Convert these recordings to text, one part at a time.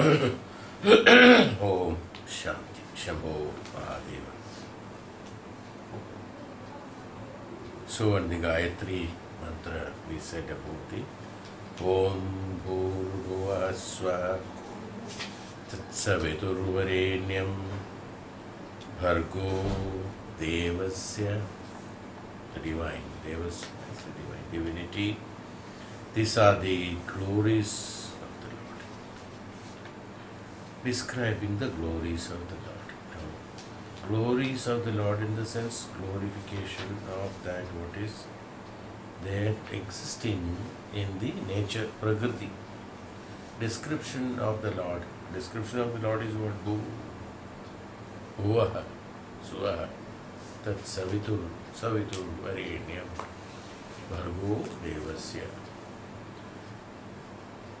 Om Shanti Shambho Mahadeva. So, in the Gayatri mantra, we said about the Om Bhurbhuva Swa Tatsaviturvarenyam Bhargo Devasya, the divine, Devas is the divine divinity. These are the glories of the Lord. Describing the glories of the Lord. Now, glories of the Lord in the sense glorification of that what is there existing in the nature, Prakriti. Description of the Lord. Description of the Lord is what? Bhuvaha, Suvaha, Tat Savitur Varenyam, Bhargo Devasya.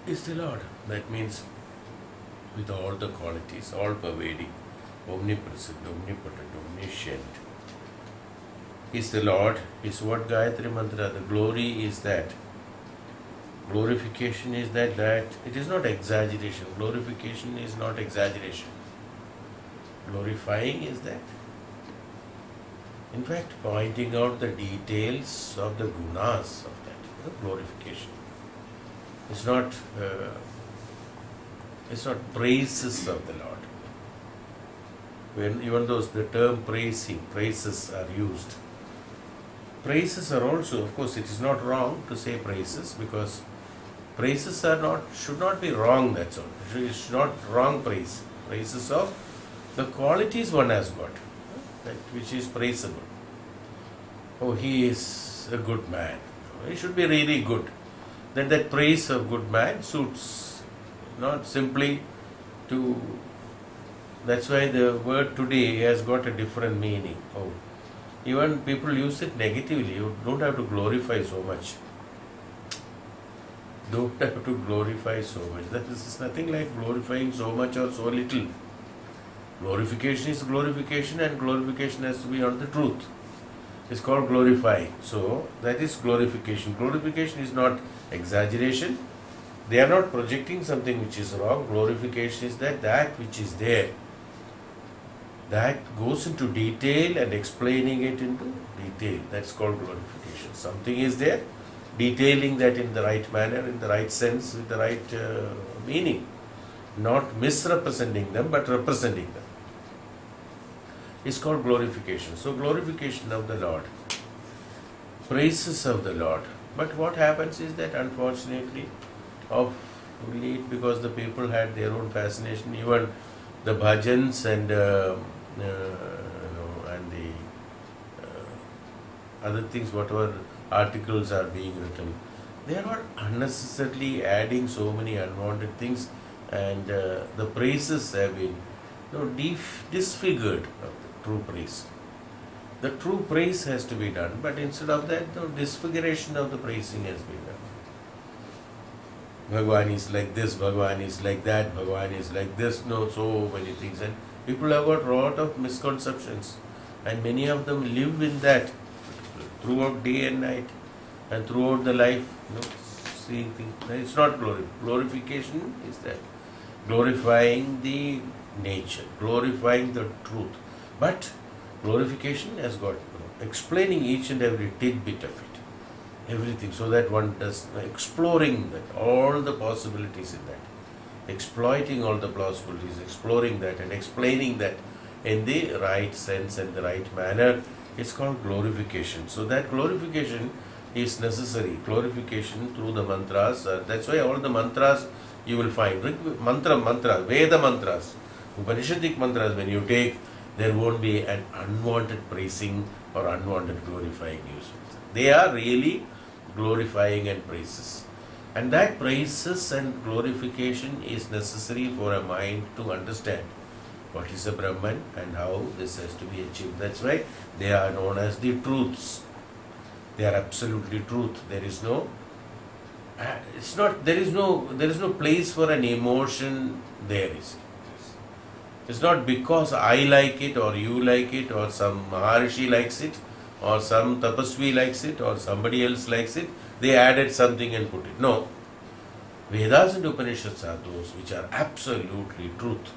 Is the Lord. That means with all the qualities, all pervading, omnipresent, omnipotent, omniscient. Is the Lord, is what Gayatri Mantra, the glory is that. Glorification is that it is not exaggeration. Glorification is not exaggeration. Glorifying is that. In fact, pointing out the details of the gunas of that, the glorification. It's not praises of the Lord. When even though the term praises are used, praises are also, of course, it is not wrong to say praises because praises are should not be wrong. That's all. It's not wrong praise. Praises of the qualities one has got, that which is praisable. Oh, he is a good man. He should be really good. Then that praise of good man suits, not simply to. That's why the word today has got a different meaning. Oh, even people use it negatively. You don't have to glorify so much. Don't have to glorify so much. That is nothing like glorifying so much or so little. Glorification is glorification, and glorification has to be on the truth. It's called glorifying. So that is glorification. Glorification is not exaggeration. They are not projecting something which is wrong. Glorification is that which is there, that goes into detail and explaining it into detail. That's called glorification. Something is there, detailing that in the right manner, in the right sense, with the right meaning. Not misrepresenting them, but representing them. It's called glorification. So glorification of the Lord, praises of the Lord. But what happens is that unfortunately, of late, because the people had their own fascination, even the bhajans and the other things, whatever articles are being written, they are not unnecessarily adding so many unwanted things, and the praises have been disfigured of the true praise. The true praise has to be done, but instead of that, the disfiguration of the praising has been done. Bhagavan is like this, Bhagavan is like that, Bhagavan is like this, so many things. And people have got a lot of misconceptions, and many of them live in that throughout day and night and throughout the life, seeing things. It's not glory. Glorification is that. Glorifying the nature, glorifying the truth. But glorification has got explaining each and every tidbit of it, everything, so that one does exploring that, all the possibilities in that, exploiting all the possibilities, exploring that and explaining that in the right sense and the right manner. It's called glorification. So that glorification is necessary. Glorification through the mantras. That's why all the mantras you will find, mantra, Veda mantras, Upanishadic mantras, when you take, there won't be an unwanted praising or unwanted glorifying use. They are really glorifying and praises. And that praises and glorification is necessary for a mind to understand what is a Brahman and how this has to be achieved. That's why they are known as the truths. They are absolutely truth. There is no place for an emotion there. It's not because I like it or you like it or some Maharishi likes it or some Tapasvi likes it or somebody else likes it, they added something and put it. No. Vedas and Upanishads are those which are absolutely truth.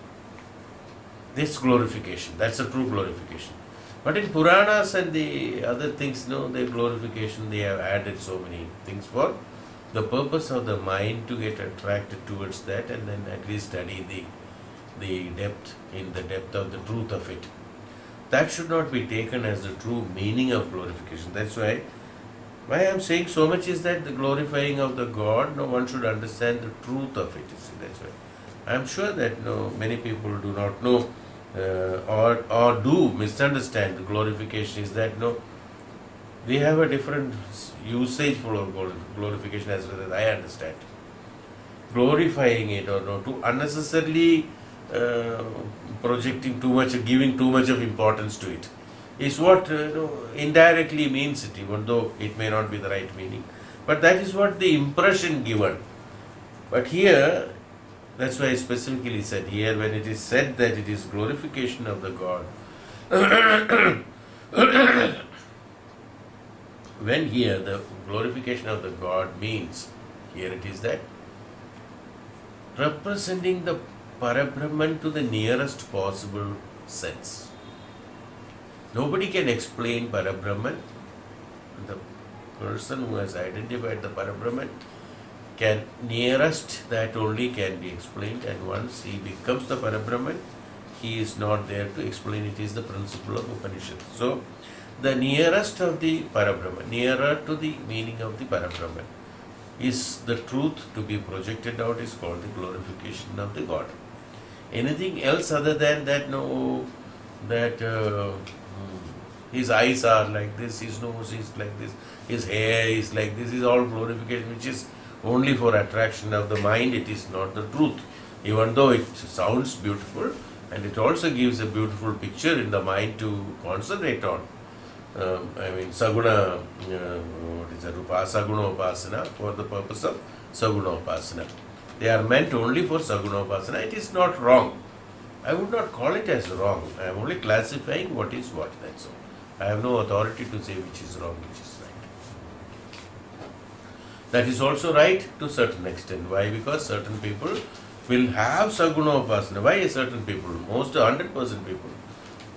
This glorification, that's a true glorification. But in Puranas and the other things, no, the glorification, they have added so many things for the purpose of the mind to get attracted towards that, and then at least study the depth, in the depth of the truth of it. That should not be taken as the true meaning of glorification. That's why I am saying so much is that the glorifying of the God, no one should understand the truth of it. You see, that's why I am sure that many people do not know or do misunderstand the glorification is that we have a different usage for glorification as well as I understand. Glorifying it or not to unnecessarily projecting too much, giving too much of importance to it is what indirectly means it, even though it may not be the right meaning. But that is what the impression given. But here, that's why I specifically said here, when it is said that it is glorification of the God, when here the glorification of the God means, here it is that representing the Parabrahman to the nearest possible sense. Nobody can explain Parabrahman. The person who has identified the Parabrahman can nearest that only can be explained, and once he becomes the Parabrahman, he is not there to explain. It is the principle of Upanishad. So, the nearest of the Parabrahman, nearer to the meaning of the Parabrahman, is the truth to be projected out is called the glorification of the God. Anything else other than that, his eyes are like this, his nose is like this, his hair is like this, is all glorification, which is only for attraction of the mind. It is not the truth, even though it sounds beautiful and it also gives a beautiful picture in the mind to concentrate on. Saguna, Saguna Upasana, for the purpose of Saguna Upasana. They are meant only for Saguna Upasana. It is not wrong. I would not call it as wrong. I am only classifying what is what, that's all. I have no authority to say which is wrong, which is right. That is also right to a certain extent. Why? Because certain people will have Saguna Upasana. Why certain people? Most 100% people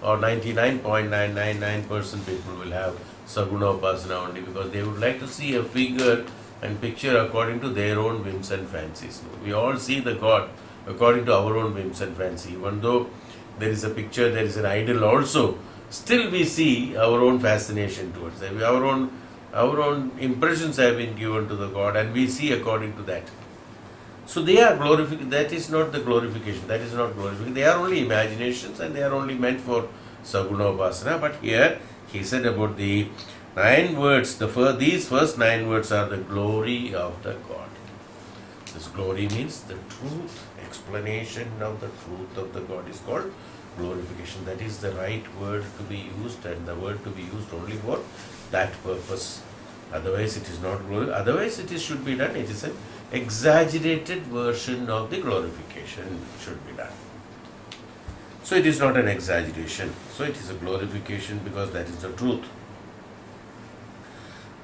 or 99.999% people will have Saguna Upasana only because they would like to see a figure and picture according to their own whims and fancies. We all see the God according to our own whims and fancy. Even though there is a picture, there is an idol also, still we see our own fascination towards it. Our own impressions have been given to the God and we see according to that. So they are glorification. That is not the glorification. That is not glorification. They are only imaginations and they are only meant for Saguna Upasana. But here he said about the 9 words. These first 9 words are the glory of the God. This glory means the truth, explanation of the truth of the God is called glorification. That is the right word to be used, and the word to be used only for that purpose. Otherwise it is not glory. Otherwise it should be done. It is an exaggerated version of the glorification should be done. So it is not an exaggeration. So it is a glorification because that is the truth.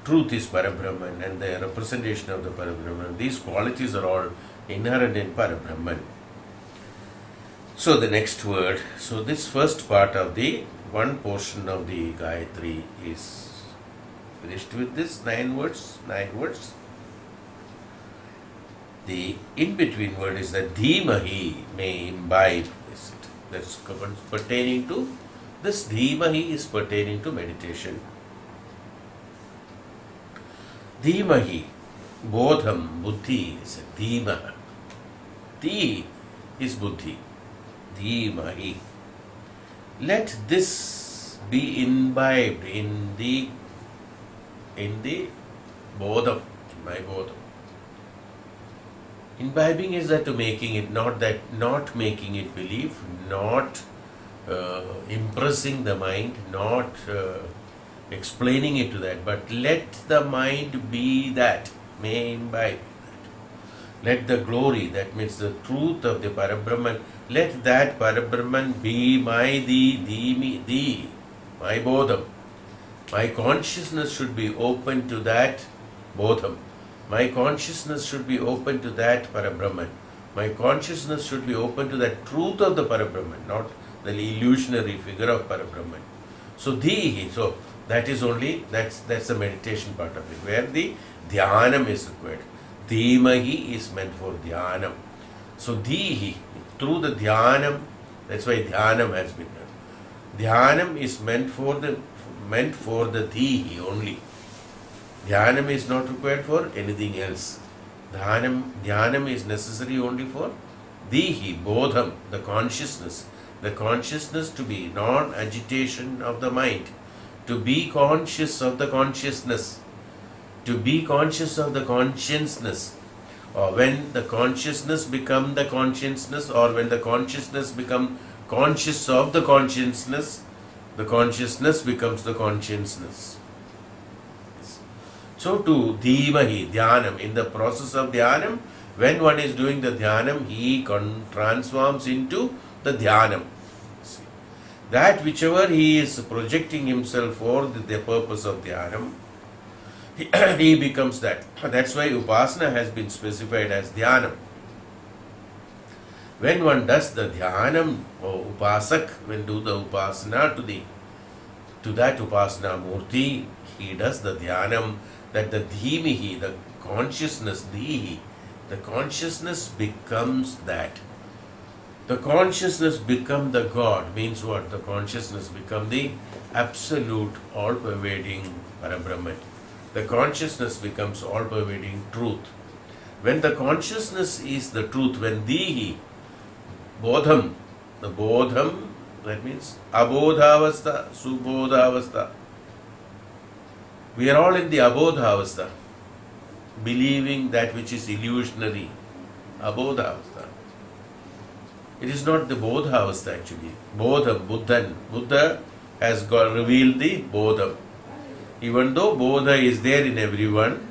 Truth is Parabrahman and the representation of the Parabrahman. These qualities are all inherent in Parabrahman. So the next word. So this first part of the one portion of the Gayatri is finished with this 9 words. 9 words. The in-between word is that Dhimahi may imbibe. That's pertaining to this. Dhimahi is pertaining to meditation. Dhimahi, Bodham, Buddhi is a Dhima. Dhi is Buddhi. Dhimahi. Let this be imbibed in the Bodham, my Bodham. Imbibing is that to making it, not making it belief, not impressing the mind, not explaining it to that, but let the mind be that, may imbibe that. Let the glory, that means the truth of the Parabrahman, let that Parabrahman be my Dhi, my Bodham. My consciousness should be open to that Bodham. My consciousness should be open to that Parabrahman. My consciousness should be open to that truth of the Parabrahman, not the illusionary figure of Parabrahman. So Dhihi, so that is only, that's the meditation part of it, where the Dhyanam is required. Dhimahi is meant for Dhyanam. So Dhihi, through the Dhyanam, that's why Dhyanam has been done. Dhyanam is meant for the Dhihi only. Dhyanam is not required for anything else. Dhyanam is necessary only for Dhihi, Bodham, the consciousness. The consciousness to be non-agitation of the mind, to be conscious of the consciousness, to be conscious of the consciousness. Or when the consciousness become the consciousness, or when the consciousness become conscious of the consciousness becomes the consciousness. So to Dhimahi, Dhyanam, in the process of Dhyanam, when one is doing the Dhyanam, he transforms into the Dhyanam. See, that whichever he is projecting himself for the purpose of Dhyanam, he becomes that. That's why Upasana has been specified as Dhyanam. When one does the Dhyanam, or Upasak, when do the Upasana to that Upasana Murti, he does the Dhyanam, that the Dhimihi, the consciousness, Dhihi, the consciousness becomes that. The consciousness become the God, means what? The consciousness become the absolute, all-pervading Parabrahman. The consciousness becomes all-pervading truth. When the consciousness is the truth, when Dhihi, Bodham, the Bodham, that means Abodhavastha, Subodhavastha. We are all in the Abodhavastha, believing that which is illusionary. Abodhavastha. It is not the Bodhavastha actually. Bodham, Buddha has revealed the Bodham. Even though Bodha is there in everyone,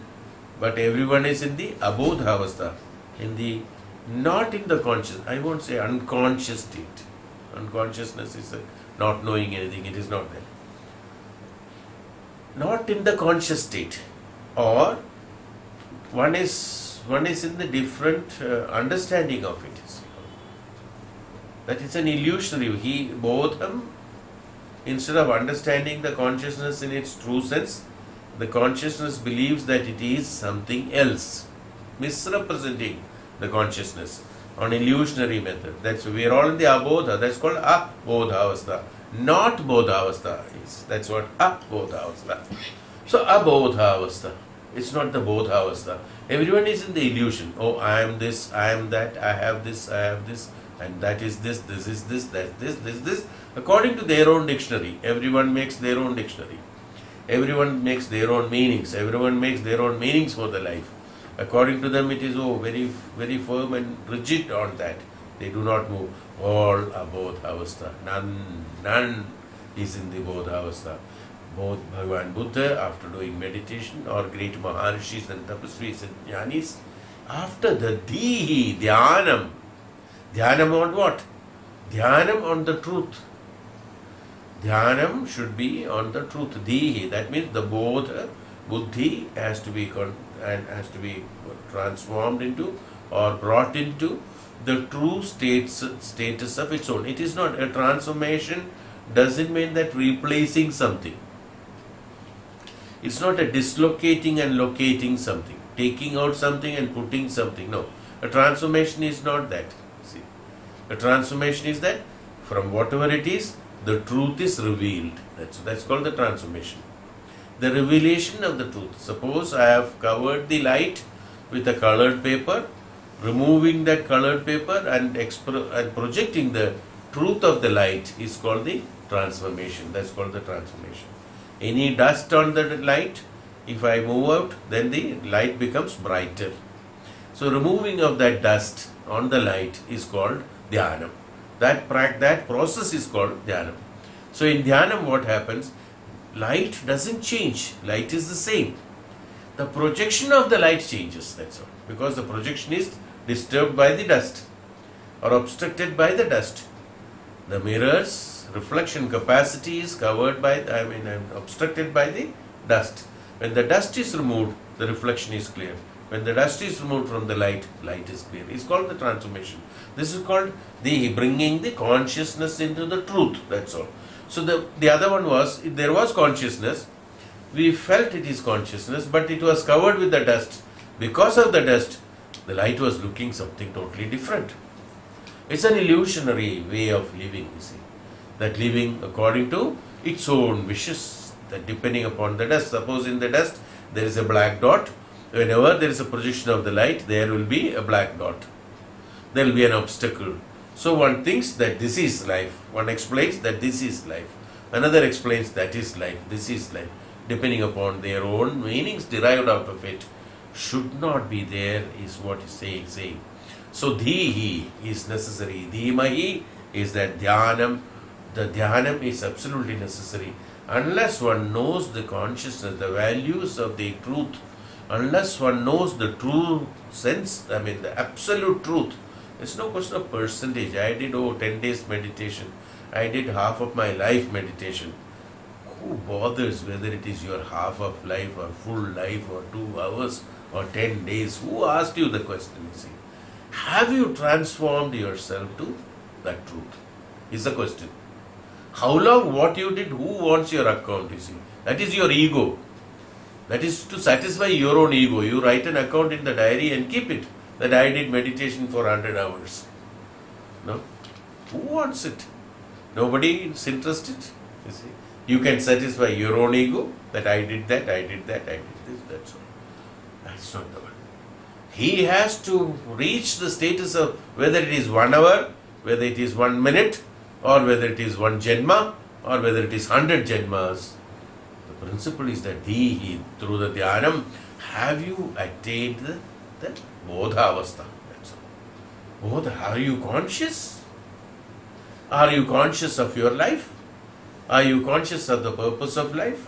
but everyone is in the Abodhavastha, not in the conscious, I won't say unconscious state. Unconsciousness is not knowing anything, it is not there. Not in the conscious state, or one is in the different understanding of it. That is an illusionary. Bodham, instead of understanding the consciousness in its true sense, the consciousness believes that it is something else, misrepresenting the consciousness on illusionary method. That's we are all in the abodha. That's called abodhavastha, not bodhavastha. That's what abodhavastha. So abodhavastha. It's not the bodhavastha. Everyone is in the illusion. Oh, I am this, I am that, I have this, and that is this is this, that this. According to their own dictionary. Everyone makes their own dictionary. Everyone makes their own meanings. Everyone makes their own meanings for the life. According to them, it is very, very firm and rigid on that. They do not move. All are bodhavastha. None is in the bodhavastha. Both Bhagavan Buddha, after doing meditation, or great Maharishis and Tapasvis and Jnanis, after the Dhihi, Dhyanam. Dhyanam on what? Dhyanam on the truth. Dhyanam should be on the truth. Dhihi, that means the Bodha, Buddhi has to be transformed into or brought into the true status of its own. It is not a transformation, doesn't mean that replacing something. It's not a dislocating and locating something, taking out something and putting something. No, a transformation is not that. See, a transformation is that from whatever it is, the truth is revealed. That's called the transformation. The revelation of the truth. Suppose I have covered the light with a colored paper, removing that colored paper and projecting the truth of the light is called the transformation. That's called the transformation. Any dust on the light, if I move out, then the light becomes brighter. So removing of that dust on the light is called Dhyanam. That process is called Dhyanam. So in Dhyanam what happens? Light doesn't change. Light is the same. The projection of the light changes, that's all. Because the projection is disturbed by the dust or obstructed by the dust. The mirror's reflection capacity is obstructed by the dust. When the dust is removed, the reflection is clear. When the dust is removed from the light, light is clear. It's called the transformation. This is called the bringing the consciousness into the truth. That's all. So the other one was, there was consciousness. We felt it is consciousness, but it was covered with the dust. Because of the dust, the light was looking something totally different. It's an illusionary way of living, you see. That living according to its own wishes, that depending upon the dust. Suppose in the dust there is a black dot. Whenever there is a projection of the light, there will be a black dot. There will be an obstacle. So one thinks that this is life. One explains that this is life. Another explains that is life. This is life. Depending upon their own meanings derived out of it. Should not be there is what is saying. So dhihi is necessary. Dhimahi is that dhyanam. The dhyanam is absolutely necessary. Unless one knows the consciousness, the values of the truth, unless one knows the true sense, the absolute truth. It's no question of percentage. I did 10 days meditation. I did half of my life meditation. Who bothers whether it is your half of life or full life or 2 hours or 10 days? Who asked you the question, you see? Have you transformed yourself to that truth? Is the question. How long, what you did, who wants your account, you see? That is your ego. That is to satisfy your own ego. You write an account in the diary and keep it. That I did meditation for 100 hours. No? Who wants it? Nobody is interested. You see? You can satisfy your own ego that I did that, I did that, I did this, that's all. That's not the one. He has to reach the status of whether it is 1 hour, whether it is 1 minute, or whether it is 1 janma, or whether it is 100 janmas. The principle is that through the dhyanam, have you attained the bodha avastha? That's all. Bodha, are you conscious? Are you conscious of your life? Are you conscious of the purpose of life?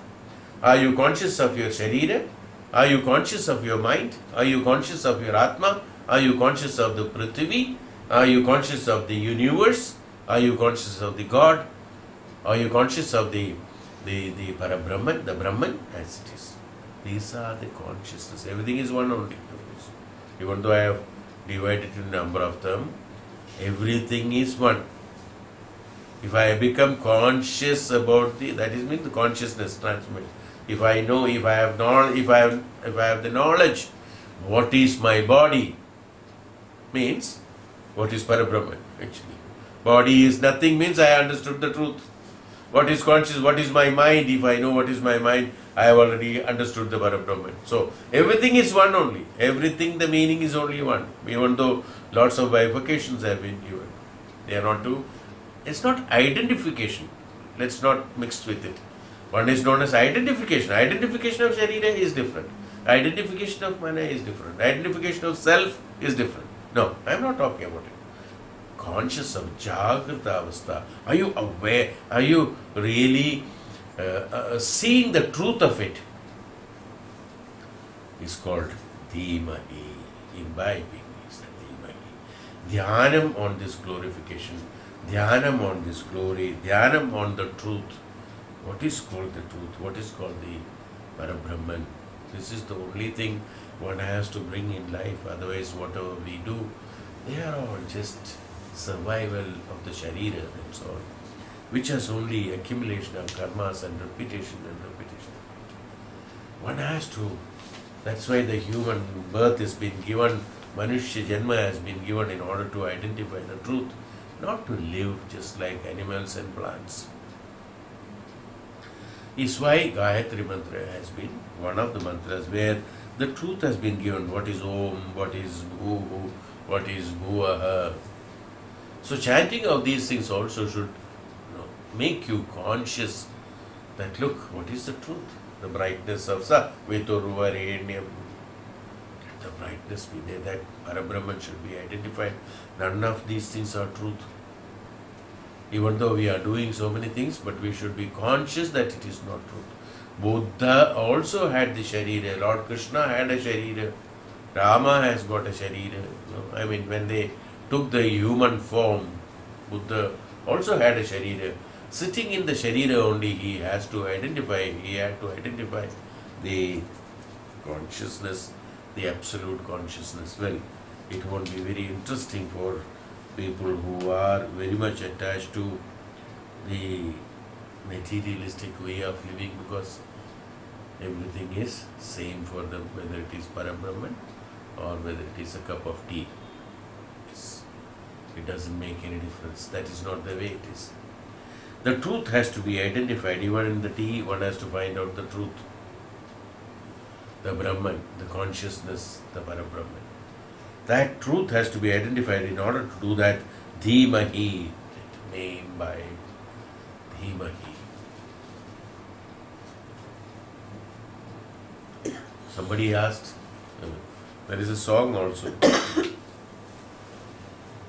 Are you conscious of your sharira? Are you conscious of your mind? Are you conscious of your atma? Are you conscious of the prithvi? Are you conscious of the universe? Are you conscious of the God? Are you conscious of the Parabrahman, the Brahman as it is? These are the consciousness. Everything is one only. Even though I have divided in number of them, everything is one. If I become conscious about that is means the consciousness transformation. If I know, if I have the knowledge, what is my body, means what is Parabrahman actually. Body is nothing means I understood the truth. What is conscious, what is my mind? If I know what is my mind, I have already understood the Parabrahman. So everything is one only. Everything, the meaning is only one. Even though lots of bifurcations have been given. They are not to, it's not identification. Let's not mix with it. One is known as identification. Identification of Sharira is different. Identification of Mana is different. Identification of self is different. No, I am not talking about it. Conscious of Jagrata Avastha. Are you aware? Are you really seeing the truth of it? It's called Dhimahi. Imbibing is the Dhimahi. Dhyanam on this glorification. Dhyanam on this glory. Dhyanam on the truth. What is called the truth? What is called the Parabrahman? This is the only thing one has to bring in life. Otherwise, whatever we do, they are all just survival of the Sharira, that's all. Which has only accumulation of karmas and repetition and repetition. One has to, that's why the human birth has been given, Manushya Janma has been given in order to identify the truth, not to live just like animals and plants. Is why Gayatri Mantra has been one of the mantras where the truth has been given. What is Om, what is Bhu, what is Bhuvaha. So chanting of these things also should make you conscious that look, what is the truth? The brightness of Sa Veturvarenyam. Let the brightness be there, that Parabrahman should be identified. None of these things are truth. Even though we are doing so many things, but we should be conscious that it is not truth. Buddha also had the Sharira. Lord Krishna had a Sharira. Rama has got a Sharira. When they took the human form, Buddha also had a Sharira. Sitting in the Sharira only, he had to identify the consciousness the absolute consciousness. Well, it won't be very interesting for people who are very much attached to the materialistic way of living, because everything is same for them, whether it is Parabrahman or whether it is a cup of tea. It doesn't make any difference. That is not the way it is. The truth has to be identified. Even in the tea, one has to find out the truth. The Brahman, the consciousness, the Parabrahman. That truth has to be identified. In order to do that, Dhimahi, name by Dhimahi. Somebody asked, there is a song also.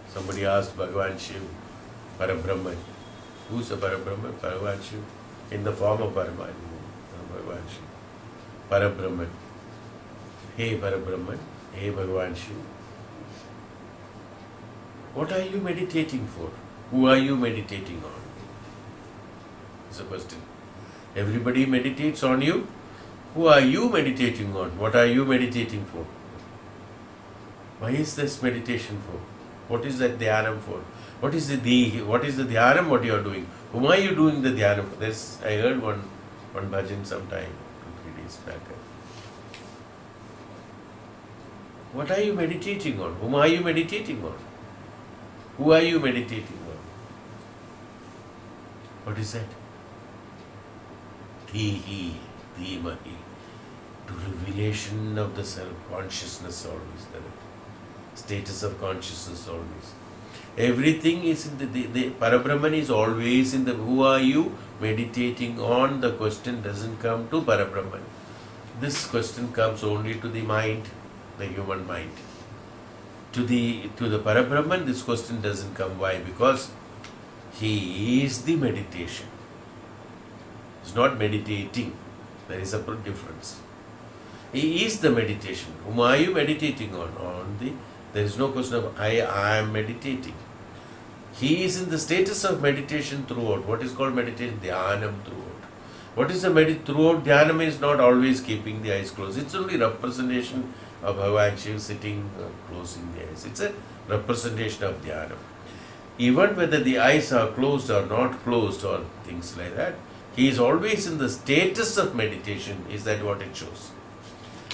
Somebody asked Bhagavan Shiv, Parabrahman. Who is the Parabrahman? Bhagavan Shiv. In the form of Bhagavan Shiv. Parabrahman. Hey Parabrahman, hey Bhagavan Shiv. What are you meditating for? Who are you meditating on? It's a question. Everybody meditates on you. Who are you meditating on? What are you meditating for? Why is this meditation for? What is that dhyanam for? What is the dhyanam what you are doing? Whom are you doing the dhyanam for? I heard one bhajan sometime, 2-3 days back. What are you meditating on? Whom are you meditating on? Who are you meditating on? What is that? Dhihi, Dhimahi. To revelation of the self-consciousness always, the status of consciousness always. Everything is in the Parabrahman is always in the who are you meditating on. The question doesn't come to Parabrahman. This question comes only to the mind, the human mind. To the Parabrahman, this question doesn't come. Why? Because he is the meditation. It's not meditating. There is a difference. He is the meditation. Whom are you meditating on? There is no question of I am meditating. He is in the status of meditation throughout. What is called meditation? Dhyanam throughout. What is the throughout? Dhyanam is not always keeping the eyes closed. It's only representation of Bhagavan Shiva sitting, closing the eyes. It's a representation of Dhyanam. Even whether the eyes are closed or not closed or things like that, he is always in the status of meditation. Is that what it shows?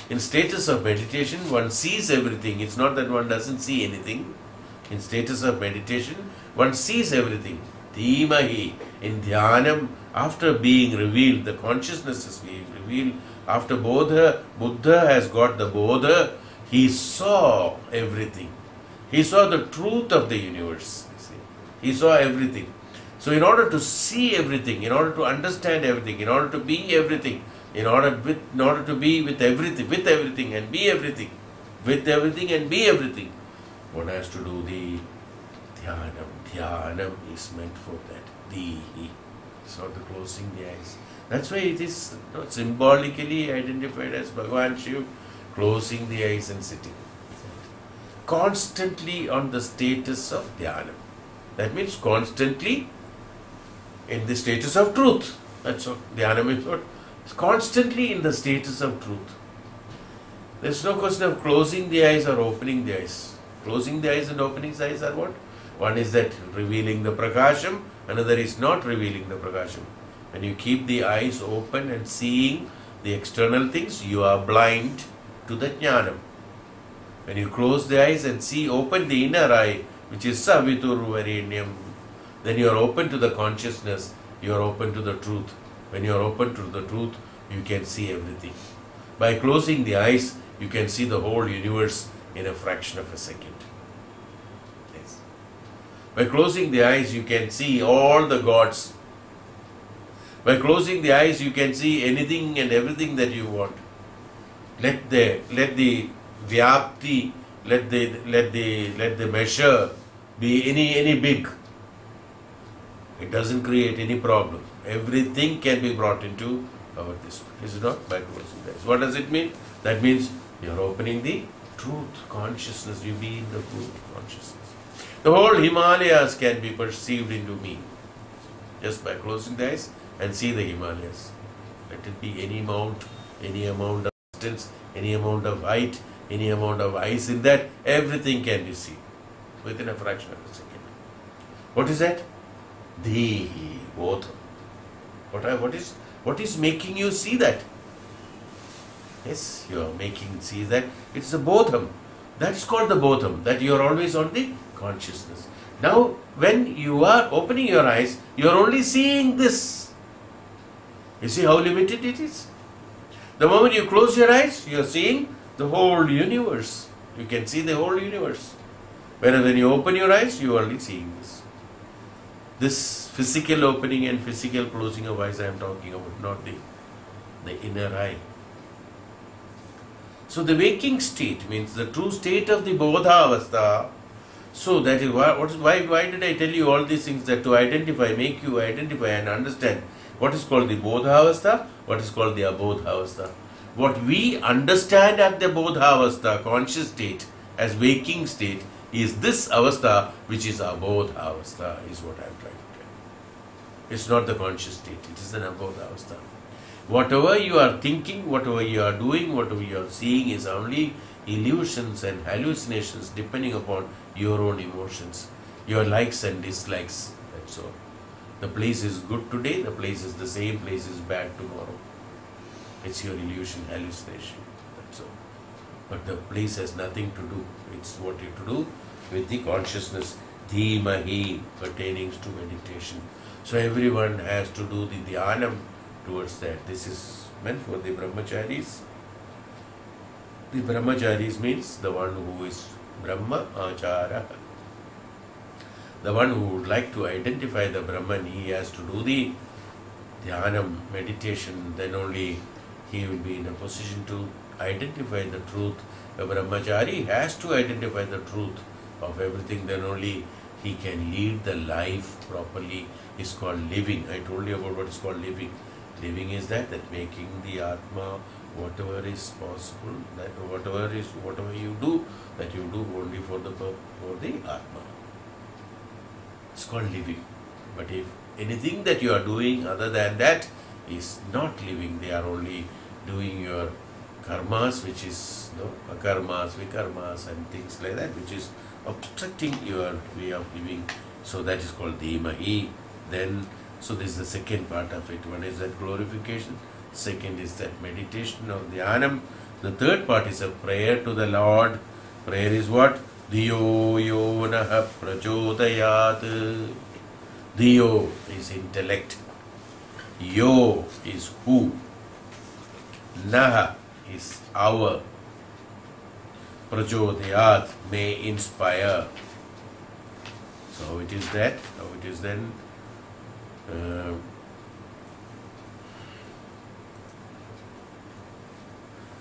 In status of meditation, one sees everything. It's not that one doesn't see anything. In status of meditation, one sees everything. Dhimahi, in Dhyanam, after being revealed, the consciousness is being revealed. After Bodha, Buddha has got the Bodha, he saw everything. He saw the truth of the universe. He saw everything. So in order to see everything, in order to understand everything, in order to be everything, in order to be with everything and be everything, with everything and be everything, one has to do the Dhyanam. Dhyanam is meant for that. Dhihi. It's not the closing the eyes. That's why it is symbolically identified as Bhagavan Shiva closing the eyes and sitting. Constantly on the status of Dhyanam. That means constantly in the status of truth. That's what Dhyanam is. What? It's constantly in the status of truth. There's no question of closing the eyes or opening the eyes. Closing the eyes and opening the eyes are what? One is that revealing the Prakasham, another is not revealing the Prakasham. When you keep the eyes open and seeing the external things, you are blind to the Jnanam. When you close the eyes and open the inner eye, which is Savitur Varenyam, then you are open to the consciousness, you are open to the truth. When you are open to the truth, you can see everything. By closing the eyes, you can see the whole universe in a fraction of a second. Yes. By closing the eyes, you can see all the gods. By closing the eyes, you can see anything and everything that you want. Let the vyapti, let the measure be any big. It doesn't create any problem. Everything can be brought into our this. Is it not? By closing the eyes. What does it mean? That means you are opening the truth consciousness. You be in the truth consciousness. The whole Himalayas can be perceived into me just by closing the eyes and see the Himalayas. Let it be any amount of distance, any amount of height, any amount of ice in that, everything can be seen within a fraction of a second. What is that? The Bodham. What is making you see that? Yes, you are making see that it's the Bodham. That's called the Bodham, that you are always on the consciousness. Now, when you are opening your eyes, you are only seeing this. You see how limited it is? The moment you close your eyes, you are seeing the whole universe. You can see the whole universe. Whereas when you open your eyes, you are only seeing this. This physical opening and physical closing of eyes I am talking about, not the inner eye. So the waking state means the true state of the Bodha Avastha. So that is why did I tell you all these things? That to identify, make you identify and understand what is called the Bodha Avastha, what is called the Abodha Avastha. What we understand at the Bodha Avastha, conscious state, as waking state, is this Avastha which is Abodha Avastha, is what I am trying to tell. It's not the conscious state, it is an Abodha Avastha. Whatever you are thinking, whatever you are doing, whatever you are seeing is only illusions and hallucinations depending upon your own emotions, your likes and dislikes. That's all. The place is good today, the place is the same place is bad tomorrow. It's your illusion, hallucination. That's all. But the place has nothing to do. It's what you to do with the consciousness, Dhimahi, pertaining to meditation. So everyone has to do the dhyanam towards that. This is meant for the brahmacharis. The brahmacharis means the one who is Brahma Achara. The one who would like to identify the Brahman, he has to do the dhyanam, meditation, then only he will be in a position to identify the truth. A brahmachari has to identify the truth of everything, then only he can lead the life properly. It's called living. I told you about what is called living. Living is that making the Atma whatever is possible, that whatever you do, that you do only for the Atma. It's called living. But if anything that you are doing other than that is not living, they are only doing your karmas, which is akarmas, vikarmas and things like that, which is obstructing your way of living. So that is called Dhimahi. Then, so this is the second part of it. One is that glorification, second is that meditation or dhyanam. The third part is a prayer to the Lord. Prayer is what? Dhiyo yo naha prachodayat. Dhiyo is intellect. Yo is who. Naha is our. Prachodayat may inspire. So how it is that? How it is then?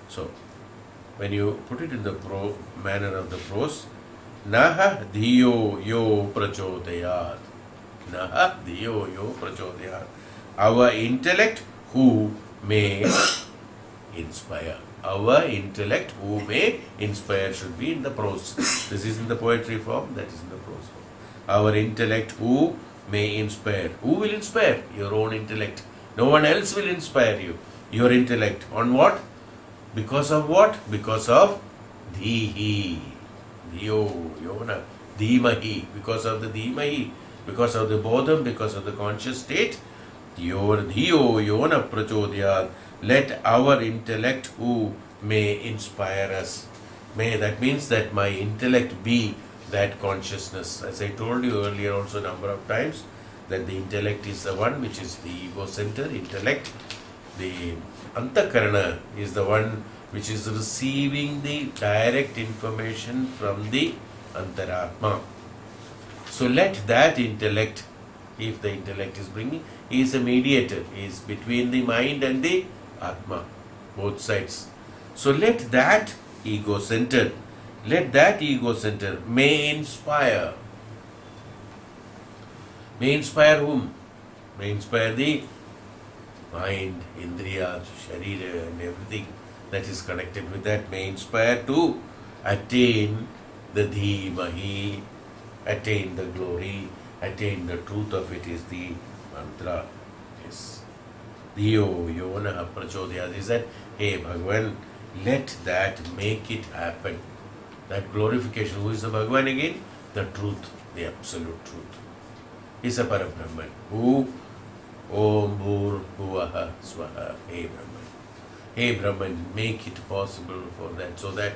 So when you put it in the manner of the prose, Naha dhiyo yo prachodayat. Naha dhiyo yo prachodayat. Our intellect who may inspire. Our intellect who may inspire should be in the prose. This is in the poetry form, that is in the prose form. Our intellect who may inspire. Who will inspire? Your own intellect. No one else will inspire you. Your intellect. On what? Because of what? Because of Dhihi. Dhiyo, Yona. Dhimahi. Because of the Dhimahi. Because of the Bodham. Because of the conscious state. Dhiyo Yona Prachodayat. Let our intellect who may inspire us. May, that means that my intellect be that consciousness. As I told you earlier also a number of times, that the intellect is the one which is the ego center, intellect. The Antakarana is the one which is receiving the direct information from the Antaratma. So let that intellect, if the intellect is bringing, he is a mediator, he is between the mind and the Atma, both sides. So let that ego center may inspire. May inspire whom? May inspire the mind, Indriyas, Sharira and everything that is connected with that. May inspire to attain the Dhimahi, attain the glory, attain the truth of it is the mantra. Yes. Dhiyo Yona Prachodayat is that, hey Bhagavan, Let that make it happen. That glorification. Who is the Bhagavan again? The truth, the absolute truth. Is a Parabrahman. Who? Om Bhur Bhuvaha Swaha. Hey Brahman. Hey Brahman, make it possible for that, so that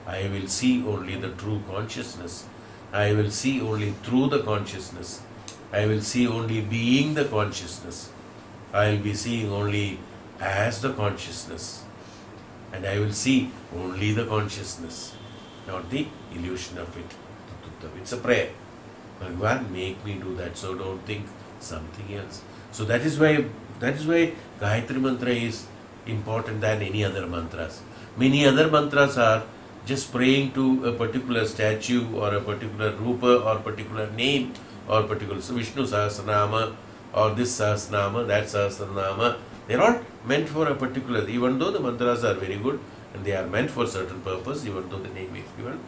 I will see only the true consciousness. I will see only through the consciousness. I will see only being the consciousness. I will be seeing only as the consciousness. And I will see only the consciousness, not the illusion of it. It's a prayer. Bhagavan, make me do that, so don't think something else. So that is why Gayatri Mantra is important than any other mantras. Many other mantras are just praying to a particular statue or a particular rupa or particular name or particular Vishnu Sahasranama or this Sahasranama, that Sahasranama. They are not meant for a particular, even though the mantras are very good and they are meant for certain purpose, even though the name is given.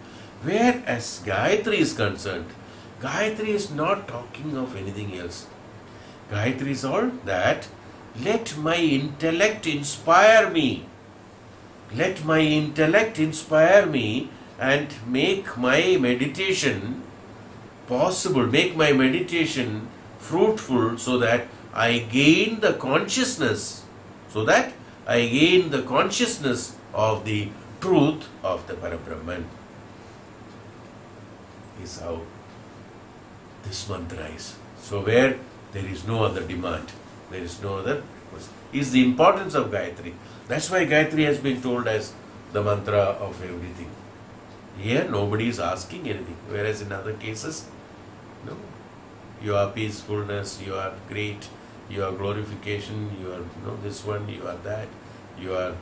Whereas Gayatri is concerned, Gayatri is not talking of anything else. Gayatri is all that, let my intellect inspire me. Let my intellect inspire me and make my meditation possible, make my meditation fruitful, so that I gain the consciousness, of the truth of the Parabrahman. Is how this mantra is. So where there is no other demand, there is no other, is the importance of Gayatri. That's why Gayatri has been told as the mantra of everything. Here nobody is asking anything, whereas in other cases, no. You are peacefulness, you are great, you are glorification, you are this one, you are that, you are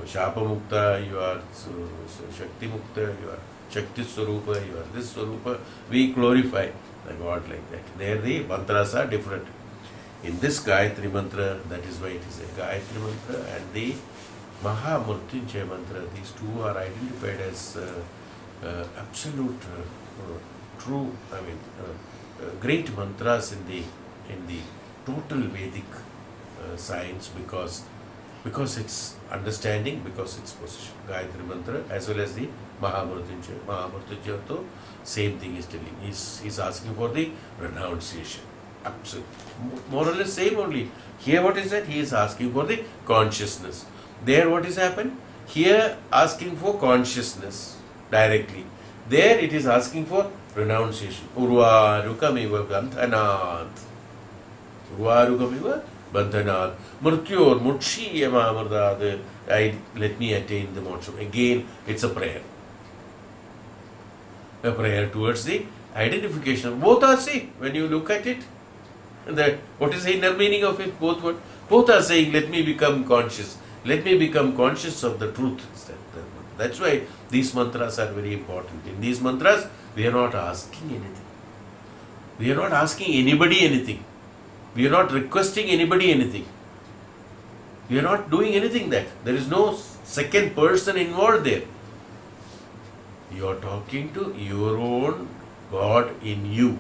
Shapa Mukta, you are Shakti Mukta, you are Shakti Swarupa, you are this Swarupa. We glorify the God like that. There the mantras are different. In this Gayatri mantra, that is why it is a Gayatri mantra, and the Mahamrityunjaya mantra, these two are identified as absolute, true, great mantras in the total Vedic science, because it's understanding, because it's position. Gayatri mantra as well as the Mahamrityunjaya. Mahamrityunjaya to same thing is telling. He's asking for the renunciation. Absolutely. More or less same only. Here what is that? He is asking for the consciousness. There what is happened? Here asking for consciousness directly. There it is asking for renunciation. Urvarukamiva bandhanat. Urvarukamiva bandhanat. Mrityor mutshiyamamardad. Let me attain the moksha. Again, it's a prayer. A prayer towards the identification. Both are same when you look at it. That what is the inner meaning of it? Both are saying, let me become conscious. Let me become conscious of the truth. That's why these mantras are very important. In these mantras, we are not asking anything. We are not asking anybody anything. We are not requesting anybody anything. We are not doing anything that. There is no second person involved there. You are talking to your own God in you.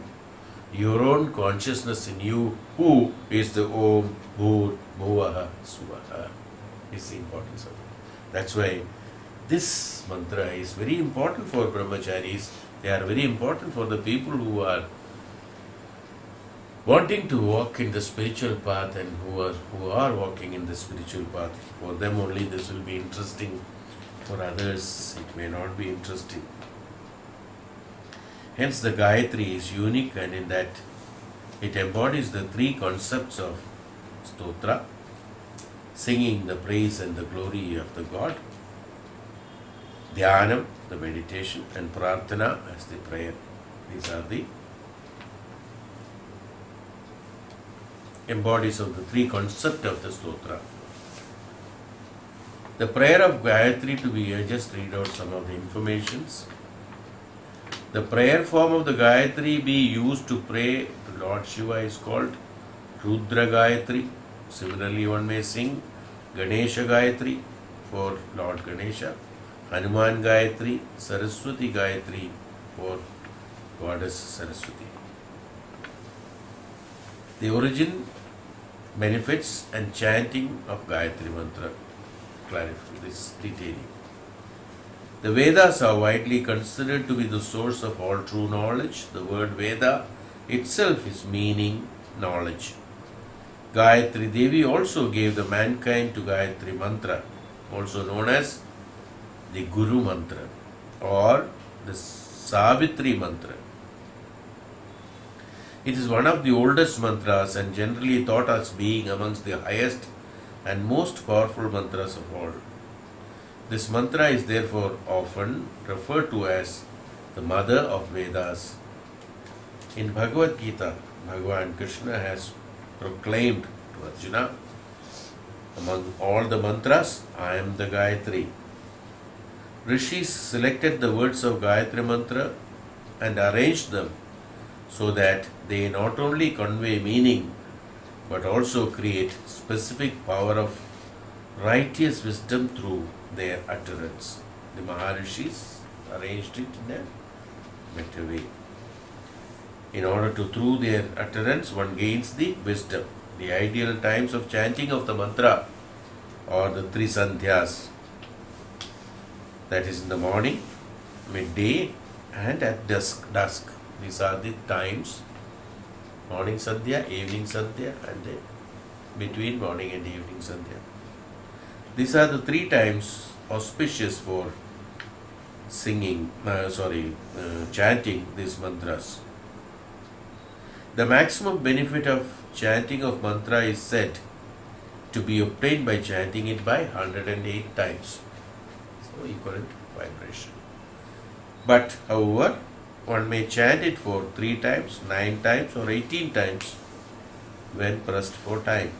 Your own consciousness in you, who is the Om Bhur Bhuvaha Swaha. Is the importance of it. That's why this mantra is very important for brahmacharis. They are very important for the people who are wanting to walk in the spiritual path and who are walking in the spiritual path. For them only this will be interesting. For others it may not be interesting. Hence the Gayatri is unique, and in that it embodies the three concepts of stotra, singing the praise and the glory of the God, dhyanam, the meditation, and prarthana as the prayer. These are the embodies of the three concepts of the stotra. The prayer of Gayatri, to be here, just read out some of the informations. The prayer form of the Gayatri be used to pray to Lord Shiva is called Rudra Gayatri. Similarly, one may sing Ganesha Gayatri for Lord Ganesha, Hanuman Gayatri, Saraswati Gayatri for Goddess Saraswati. The origin, benefits and chanting of Gayatri Mantra. clarify this detailing. The Vedas are widely considered to be the source of all true knowledge. The word Veda itself is meaning knowledge. Gayatri Devi also gave the mankind to Gayatri Mantra, also known as the Guru Mantra or the Savitri Mantra. It is one of the oldest mantras and generally thought as being amongst the highest and most powerful mantras of all. This mantra is therefore often referred to as the mother of Vedas. In Bhagavad Gita, Bhagavan Krishna has proclaimed to Arjuna, among all the mantras, I am the Gayatri. Rishis selected the words of Gayatri Mantra and arranged them so that they not only convey meaning but also create specific power of righteous wisdom through their utterance. The Maharishis arranged it in a better way. In order to, through their utterance, one gains the wisdom. The ideal times of chanting of the mantra or the three sandhyas, that is in the morning, midday and at dusk. These are the times, morning sandhya, evening sandhya and between morning and evening sandhya. These are the three times auspicious for chanting these mantras. The maximum benefit of chanting of mantra is said to be obtained by chanting it by 108 times. So equivalent vibration. But however, one may chant it for 3 times, 9 times or 18 times when pressed for time.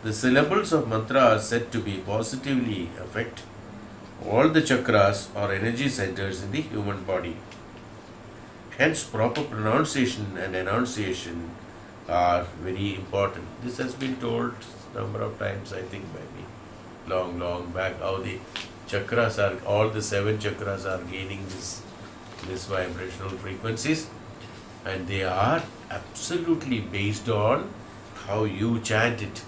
The syllables of mantra are said to be positively affect all the chakras or energy centers in the human body. Hence, proper pronunciation and enunciation are very important. This has been told a number of times, I think, by me, long back, how the chakras are, all the 7 chakras are gaining this vibrational frequencies, and they are absolutely based on how you chant it.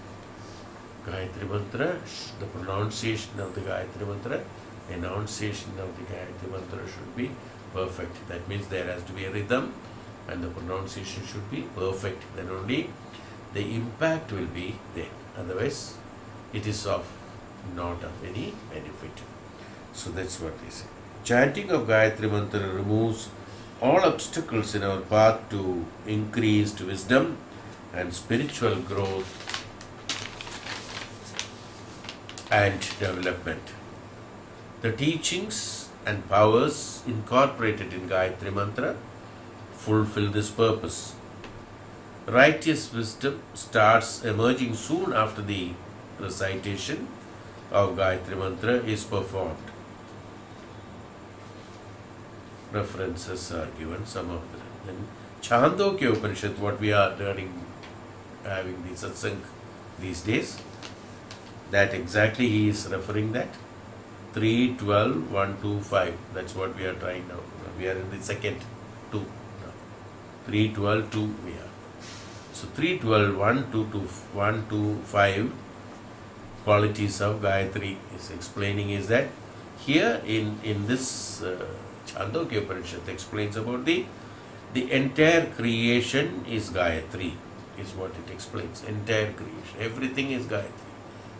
Gayatri Mantra, the pronunciation of the Gayatri Mantra, enunciation of the Gayatri Mantra should be perfect. That means there has to be a rhythm and the pronunciation should be perfect. Then only the impact will be there. Otherwise, it is not of any benefit. So that's what they say. Chanting of Gayatri Mantra removes all obstacles in our path to increased wisdom and spiritual growth and development. The teachings and powers incorporated in Gayatri Mantra fulfill this purpose. Righteous wisdom starts emerging soon after the recitation of Gayatri Mantra is performed. References are given, some of them. Then Chandogya Upanishad, what we are learning, having the satsang these days, that exactly he is referring that. 3, 12, 1, 2, 5. That's what we are trying now. We are in the second 2 now. 3, 12, 2 we are. So 3, 12, 1, 2, 1, 2, 5 qualities of Gayatri is explaining is that here in this Chandogya Upanishad explains about the entire creation is Gayatri, is what it explains. Entire creation. Everything is Gayatri.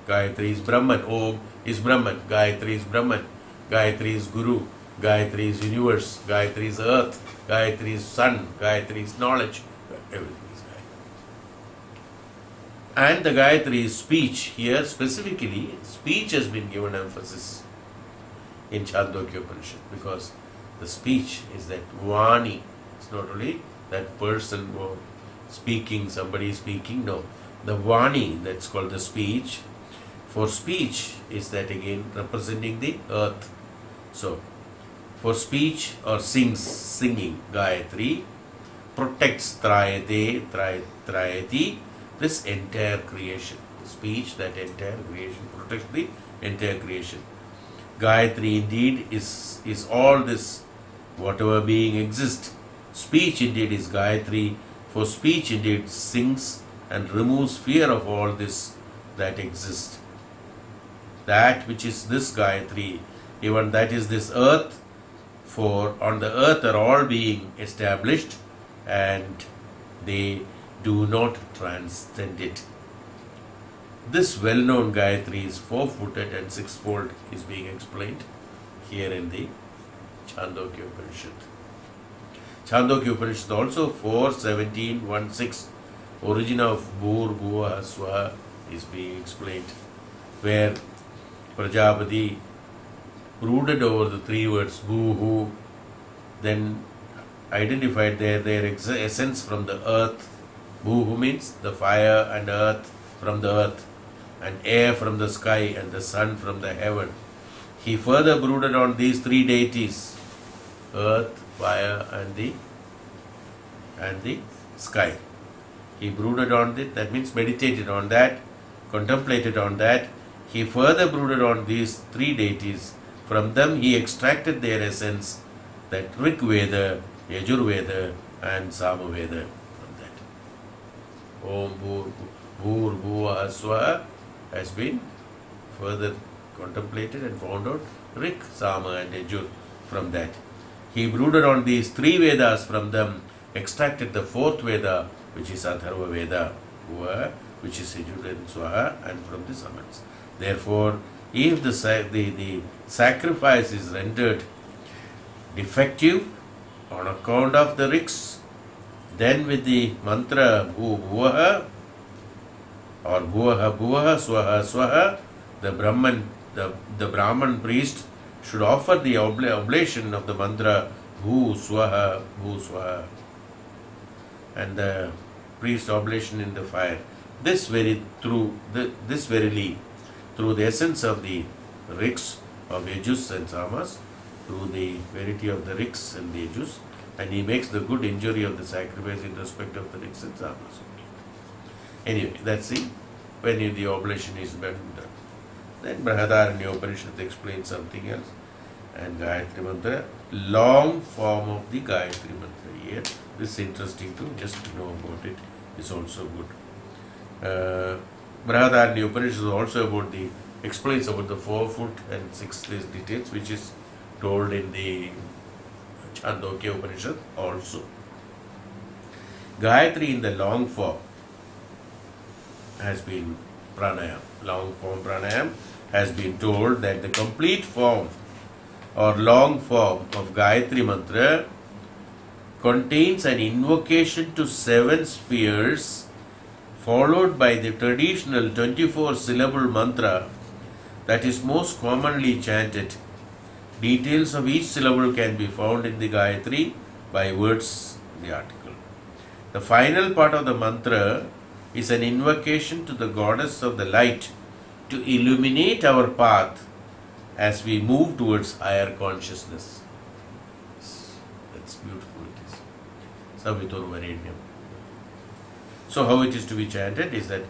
Gayatri is Brahman. Om is Brahman. Gayatri is Brahman. Gayatri is Guru. Gayatri is universe. Gayatri is earth. Gayatri is sun. Gayatri is knowledge. Everything is Gayatri. And the Gayatri is speech. Here specifically, speech has been given emphasis in Chandogya Upanishad because the speech is that Vani. It's not only that person who speaking, somebody is speaking. No. The Vani, that's called the speech. For speech is that again representing the earth. So, for speech or singing, Gayatri protects Trayate, Trayati, this entire creation. The speech, that entire creation, protects the entire creation. Gayatri indeed is all this, whatever being exists. Speech indeed is Gayatri, for speech indeed sings and removes fear of all this that exists. that which is this Gayatri, even that is this earth, for on the earth are all being established and they do not transcend it. This well-known Gayatri is four-footed and six-fold is being explained here in the Chandogya Upanishad. Chandogya Upanishad also 4:17:1-6, origin of Bhur Bhuva Swaha is being explained, where Prajapati brooded over the three words Bhu, then identified their essence from the earth. Bhu means the fire and earth from the earth, and air from the sky, and the sun from the heaven. He further brooded on these three deities, earth, fire and the sky. He brooded on it, that means meditated on that, contemplated on that. He further brooded on these three deities. From them he extracted their essence, that Rig Veda, Yajurveda and Samaveda from that. Om Bhur Bhuva Swaha has been further contemplated and found out Rig, Sama and Yajur from that. He brooded on these three Vedas, from them extracted the fourth Veda, which is Atharva Veda, which is Yajur and Swaha, and from the summons. Therefore, if the sacrifice is rendered defective on account of the rigs, then with the mantra Bhu Bhuvaha or Bhuvaha Bhuvaha Swaha Swaha, the Brahman priest should offer the oblation of the mantra Bhu Swaha Bhu Swaha, and the priest oblation in the fire. This verily, through the essence of the rigs of Yajus and Samas, through the verity of the rigs and the Yajus, and he makes the good injury of the sacrifice in respect of the rigs and Samas. Anyway, that's it. When the oblation is done. Then Brihadaranya Upanishad explains something else. And Gayatri Mantra, long form of the Gayatri Mantra. Here, this is interesting to just know about it. It's also good. Brihadaranya Upanishad is also explains about the 4 foot and 6 details, which is told in the Chandogya Upanishad also. Gayatri in the long form has been pranayam. Long form pranayam has been told that the complete form or long form of Gayatri Mantra contains an invocation to 7 spheres, followed by the traditional 24-syllable mantra that is most commonly chanted. Details of each syllable can be found in the Gayatri by words in the article. The final part of the mantra is an invocation to the goddess of the light to illuminate our path as we move towards higher consciousness. That's beautiful it is. Savitur Varenyam. So how it is to be chanted is that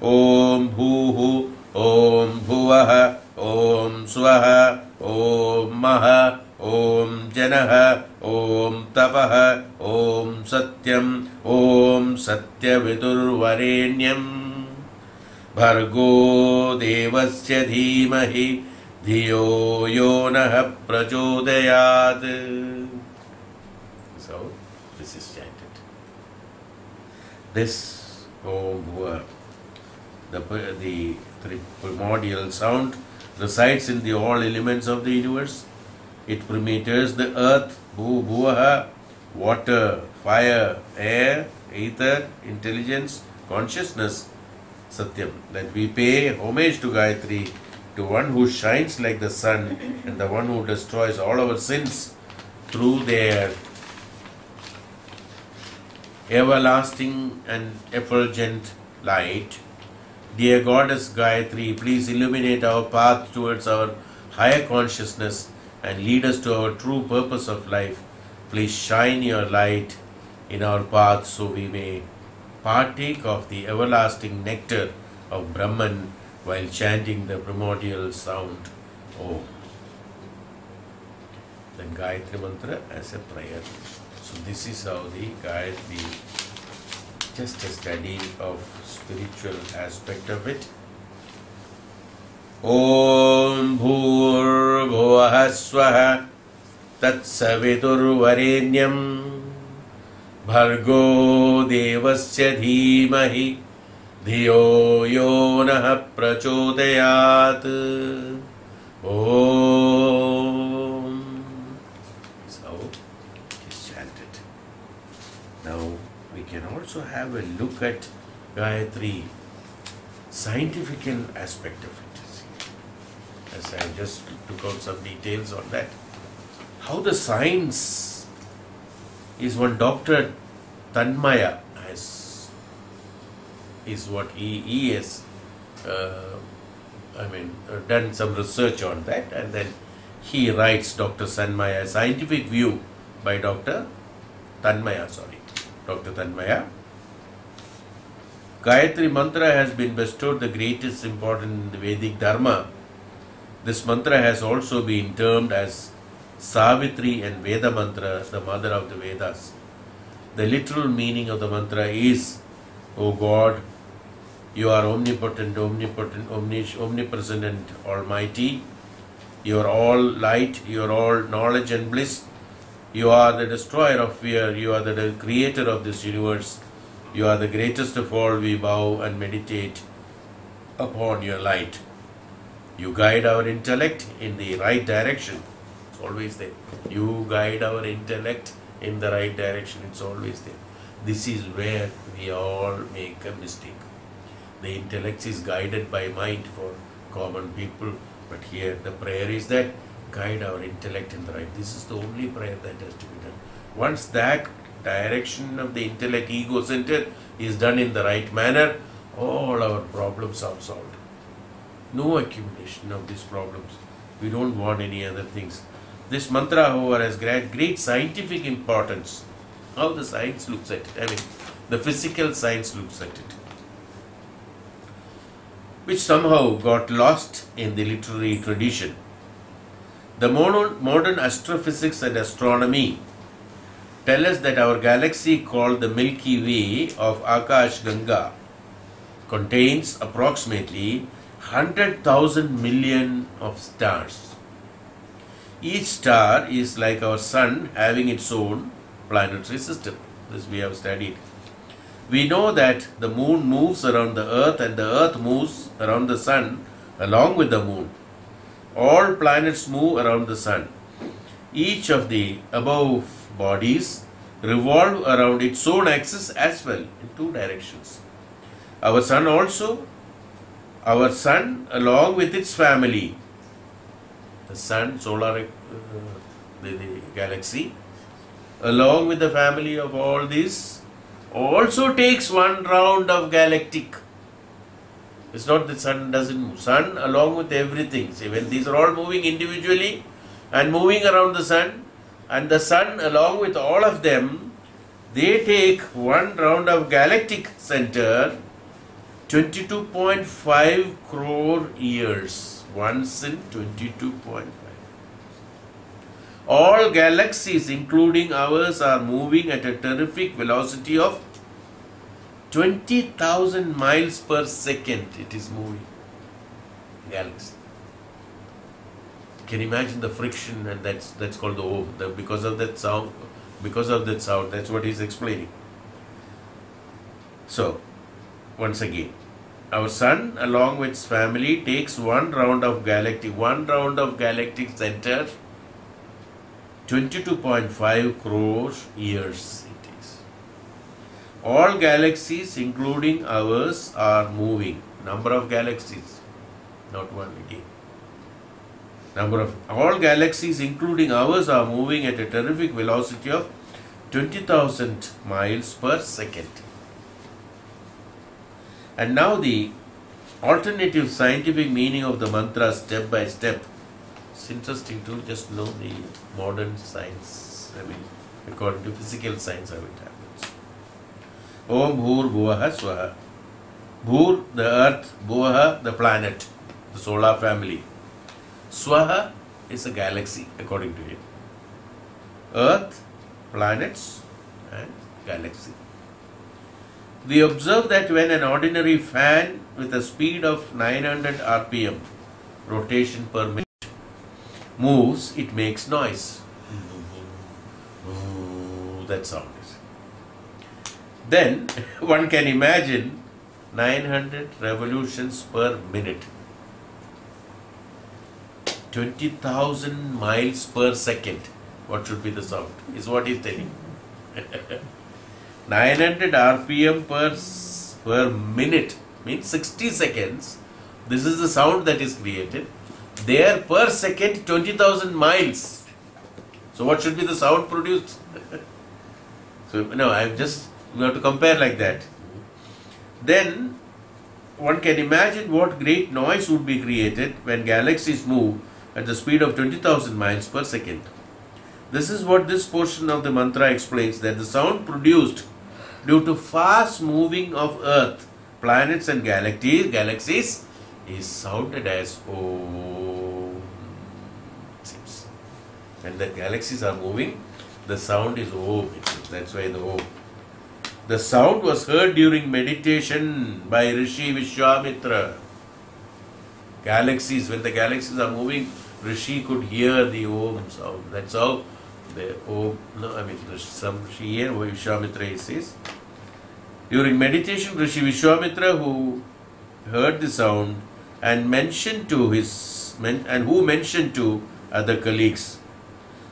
Om Bhuhu, Om Bhuvaha, Om Swaha, Om Maha, Om Janaha, Om Tapaha, Om Satyam, Om Satyavitur Varenyam, Bhargo Devasya Dhimahi, Dhiyo Yonaha Prachodayat. So, this is chanted. This Om Bhuva, the primordial sound, resides in the all elements of the universe. It permeates the earth, Bhu Bhuvaha, water, fire, air, ether, intelligence, consciousness, Satyam. That we pay homage to Gayatri, to one who shines like the sun and the one who destroys all our sins through their everlasting and effulgent light. Dear Goddess Gayatri, please illuminate our path towards our higher consciousness and lead us to our true purpose of life. Please shine your light in our path so we may partake of the everlasting nectar of Brahman while chanting the primordial sound Om. Then Gayatri Mantra as a prayer. So this is how the Gayatri, just a study of spiritual aspect of it. Om Bhurbhuvah Swaha Tatsaviturvarenyam Bhargo Devasya Dhimahi Dhiyo Yonah Prachodayat. Om. So it is chanted. Now we can also have a look at Gayatri, scientific aspect of it. As I just took out some details on that. How the science is one Dr. Tanmaya is what he has done some research on that, and then he writes Dr. Tanmaya, scientific view by Dr. Tanmaya. Gayatri mantra has been bestowed the greatest importance in the Vedic Dharma. This mantra has also been termed as Savitri and Veda mantra, the mother of the Vedas. The literal meaning of the mantra is, O God, you are omnipotent, omnipresent and almighty. You are all light, you are all knowledge and bliss. You are the destroyer of fear, you are the creator of this universe. You are the greatest of all. We bow and meditate upon your light. You guide our intellect in the right direction. It's always there. You guide our intellect in the right direction. It's always there. This is where we all make a mistake. The intellect is guided by mind for common people. But here the prayer is that guide our intellect in the right. This is the only prayer that has to be done. Once that direction of the intellect, ego center, is done in the right manner, all our problems are solved. No accumulation of these problems. We don't want any other things. This mantra, however, has great scientific importance. How the science looks at it, the physical science looks at it, which somehow got lost in the literary tradition. The modern astrophysics and astronomy tell us that our galaxy, called the Milky Way of Akash Ganga, contains approximately 100,000 million of stars. Each star is like our sun, having its own planetary system. This we have studied. We know that the moon moves around the earth and the earth moves around the sun along with the moon. All planets move around the sun. Each of the above bodies revolve around its own axis as well, in two directions. Our sun along with its family, the sun, the galaxy, along with the family of all these, also takes one round of galactic. It's not that sun doesn't move. Sun along with everything. See, when these are all moving individually and moving around the sun, and the sun along with all of them, they take one round of galactic center 22.5 crore years. Once in 22.5. All galaxies, including ours, are moving at a terrific velocity of 20,000 miles per second. It is moving. Galaxy. Can you imagine the friction, and that's called the Om. Because of that sound, that's what he's explaining. So, once again, our sun along with its family takes one round of galactic center 22.5 crore years it is. All galaxies, including ours, are moving. Number of galaxies, not one again. All galaxies, including ours, are moving at a terrific velocity of 20,000 miles per second. And now the alternative scientific meaning of the mantra step by step. It's interesting to just know the modern science, according to physical science, how it happens. Om Bhur Bhuvaha Swaha. Bhur, the earth, Bhuvaha, the planet, the solar family. Swaha is a galaxy, according to him. Earth, planets, and galaxy. We observe that when an ordinary fan with a speed of 900 rpm rotation per minute moves, it makes noise. That sound is. Then one can imagine 900 revolutions per minute. 20,000 miles per second. What should be the sound? Is what he's telling. 900 RPM per minute means 60 seconds. This is the sound that is created. There per second 20,000 miles. So what should be the sound produced? So no, we have to compare like that. Then one can imagine what great noise would be created when galaxies move at the speed of 20,000 miles per second. This is what this portion of the mantra explains, that the sound produced due to fast moving of Earth, planets and galaxies is sounded as Om. When the galaxies are moving, the sound is Om. That's why the Om. The sound was heard during meditation by Rishi Vishwamitra. Galaxies, when the galaxies are moving, Rishi could hear the Om sound. That's how the Om, some Rishi here, Vishwamitra says. During meditation, Rishi Vishwamitra, who heard the sound and mentioned to other colleagues,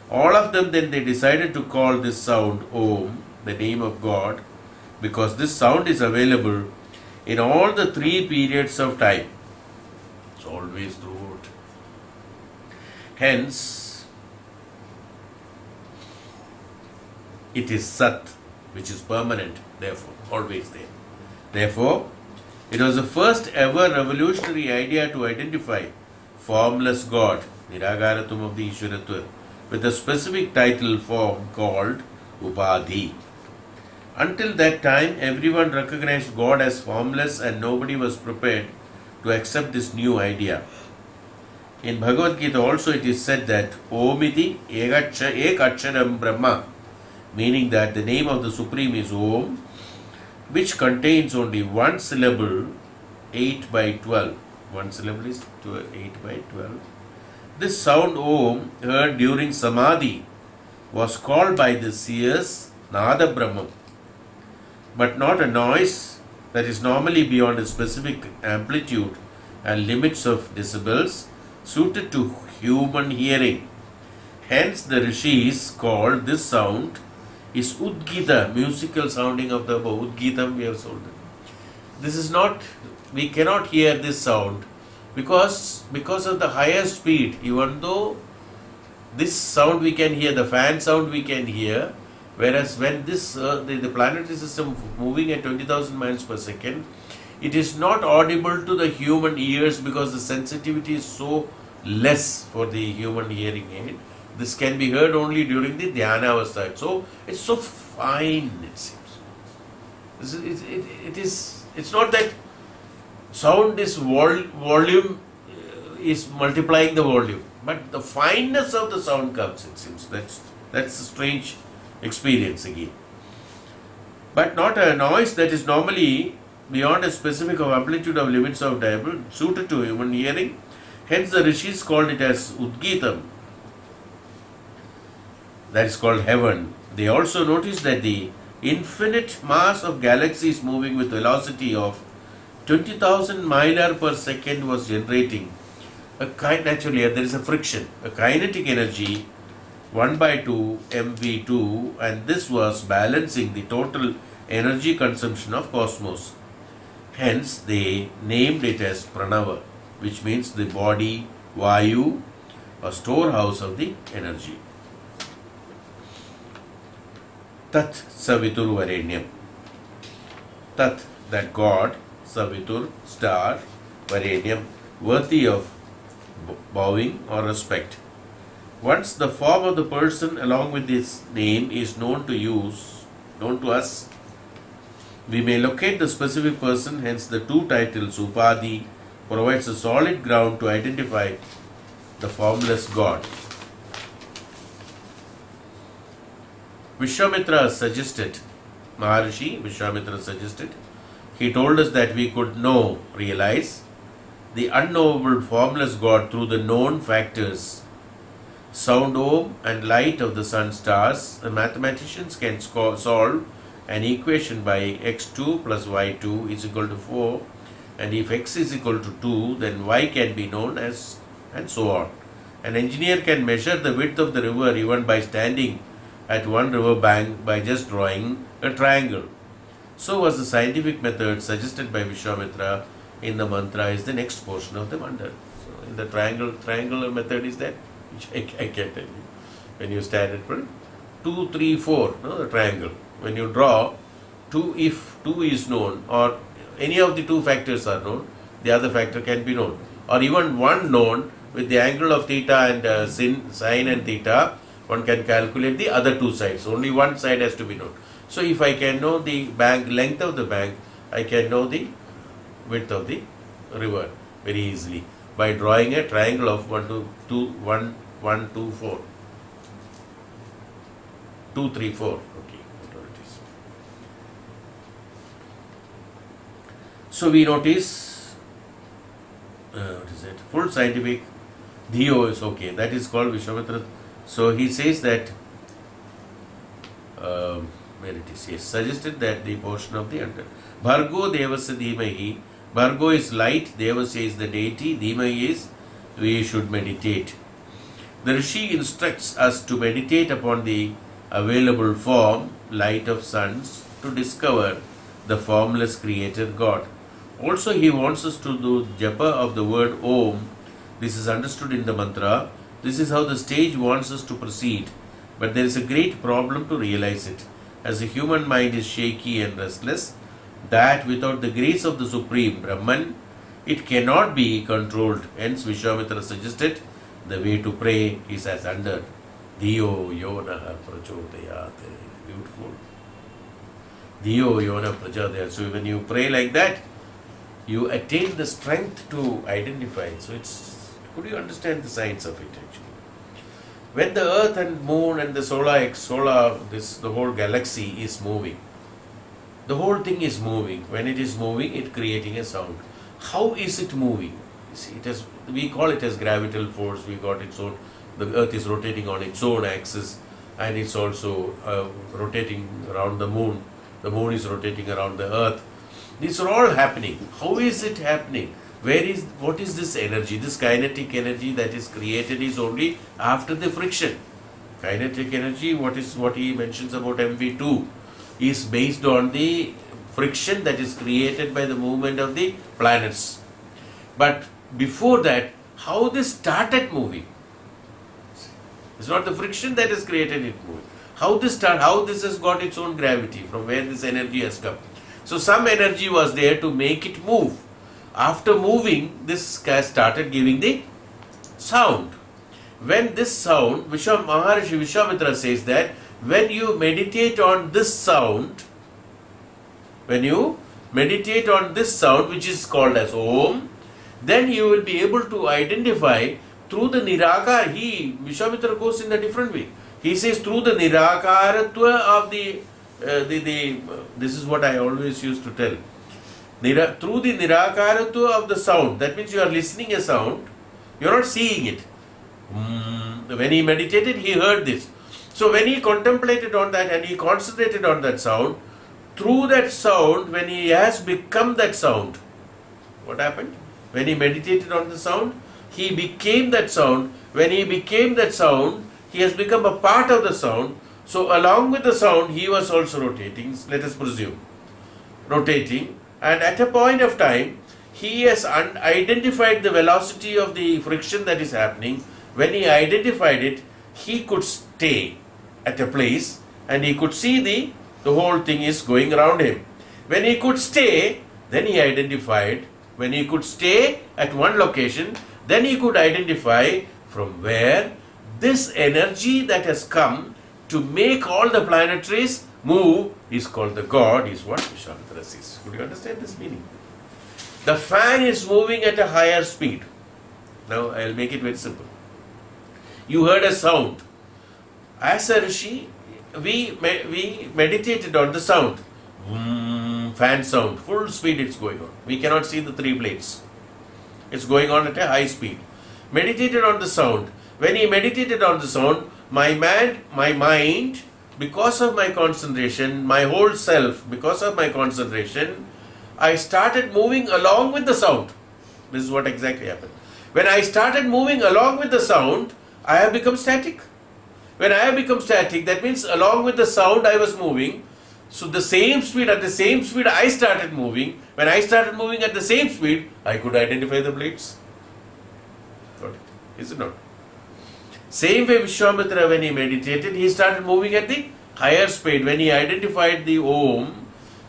all of them then they decided to call this sound Om, the name of God, because this sound is available in all the 3 periods of time. It's always throughout. Hence, it is Sat, which is permanent, therefore, always there. Therefore, it was the first ever revolutionary idea to identify formless God, Niragaratum of the Ishwaratva, with a specific title form called Upadhi. Until that time, everyone recognized God as formless and nobody was prepared to accept this new idea. In Bhagavad Gita also it is said that Omiti Ekaksharam Brahma, meaning that the name of the Supreme is Om, which contains only one syllable, 8 by 12. One syllable is 8 by 12. This sound Om, heard during Samadhi, was called by the seers Nada Brahma, but not a noise that is normally beyond a specific amplitude and limits of decibels suited to human hearing. Hence the rishis called this sound is Udgita, musical sounding of the above. Udgitam we have sounded. This is not, we cannot hear this sound because of the higher speed. Even though this sound we can hear, the fan sound we can hear, whereas when this the planetary system moving at 20,000 miles per second, it is not audible to the human ears because the sensitivity is so less for the human hearing aid. This can be heard only during the dhyana avastha. So it's so fine, it seems. It's not that sound is volume is multiplying the volume, but the fineness of the sound comes, it seems. That's a strange experience again. But not a noise that is normally beyond a specific amplitude of limits of decibel suited to human hearing. Hence the rishis called it as Udgitam. That is called heaven. They also noticed that the infinite mass of galaxies moving with velocity of 20,000 miles per second was generating naturally there is a friction, a kinetic energy 1 by 2 mv2, and this was balancing the total energy consumption of cosmos. Hence they named it as Pranava, which means the body, Vayu, a storehouse of the energy. Tat Savitur Varenyam. Tat, that God, Savitur, star, Varenyam, worthy of bowing or respect. Once the form of the person along with his name is known to us, we may locate the specific person. Hence the 2 titles Upadhi provides a solid ground to identify the formless God. Vishwamitra suggested, Maharishi Vishwamitra suggested, he told us that we could realize the unknowable formless God through the known factors, sound Om and light of the sun stars, the mathematicians can solve an equation by x2 plus y2 is equal to 4, and if x is equal to 2, then y can be known as, and so on. An engineer can measure the width of the river even by standing at one river bank by just drawing a triangle. So was the scientific method suggested by Vishwamitra in the mantra is the next portion of the mantra. So in the triangular method is that, which I can tell you. When you stand at 2, 3, 4, no, the triangle. When you draw 2, if 2 is known or any of the two factors are known, the other factor can be known. Or even one known with the angle of theta and sine and theta, one can calculate the other two sides. Only one side has to be known. So if I can know the bank, length of the bank, I can know the width of the river very easily by drawing a triangle of 1, 2, 2, 1, 1, 2, 4. 2, 3, 4. Okay, whatever it is. So we notice, what is it? Full scientific Dhiyo is okay. That is called Vishwamitra. So he says that, where it is, yes, suggested that the portion of the under. Bhargo Devasya Dhimahi. Bhargo is light, Devasya is the deity, Dhimahi is we should meditate. The Rishi instructs us to meditate upon the available form, light of suns, to discover the formless creator God. Also he wants us to do japa of the word Om. This is understood in the mantra. This is how the stage wants us to proceed. But there is a great problem to realize it. As the human mind is shaky and restless, that without the grace of the Supreme Brahman, it cannot be controlled. Hence Vishwamitra suggested the way to pray is as under. Dhiyo yona prachodayat. Beautiful. Dhiyo yona prachodayat. So when you pray like that, you attain the strength to identify. So it's, could you understand the science of it actually? When the earth and moon and the the whole galaxy is moving, the whole thing is moving. When it is moving, it creating a sound. How is it moving? You see, we call it as gravitational force. We got its own. The earth is rotating on its own axis, and it's also rotating around the moon. The moon is rotating around the earth. These are all happening. How is it happening? What is this energy? This kinetic energy that is created is only after the friction. Kinetic energy, what he mentions about MV2, is based on the friction that is created by the movement of the planets. But before that, how this started moving? It's not the friction that has created it moving. How this has got its own gravity, from where this energy has come. So some energy was there to make it move. After moving, this started giving the sound. When this sound, Maharishi Vishwamitra says that when you meditate on this sound, which is called as Om, then you will be able to identify through the Nirakara. Vishwamitra goes in a different way. He says through the Nirakaratva of this is what I always used to tell. Through the Nirakaratva of the sound, that means you are listening a sound, you are not seeing it. When he meditated, he heard this. So when he contemplated on that and he concentrated on that sound, through that sound, when he has become that sound, what happened? When he meditated on the sound, he became that sound. When he became that sound, he has become a part of the sound. So along with the sound, he was also rotating, let us presume, rotating. And at a point of time, he has identified the velocity of the friction that is happening. When he identified it, he could stay at a place and he could see the whole thing is going around him. When he could stay, then he identified. When he could stay at one location, then he could identify from where this energy that has come to make all the planetaries move is called the God, is what Vishwamitra says. Could you understand this meaning? The fan is moving at a higher speed. Now I will make it very simple. You heard a sound. As a Rishi, we meditated on the sound. Fan sound, full speed it's going on. We cannot see the three blades. It's going on at a high speed. Meditated on the sound. When he meditated on the sound, my mind, because of my concentration, my whole self, because of my concentration, I started moving along with the sound. This is what exactly happened. When I started moving along with the sound, I have become static. When I have become static, that means along with the sound I was moving. So the same speed, at the same speed I started moving. When I started moving at the same speed, I could identify the blades. Got it? Is it not? Same way Vishwamitra, when he meditated, he started moving at the higher speed. When he identified the Om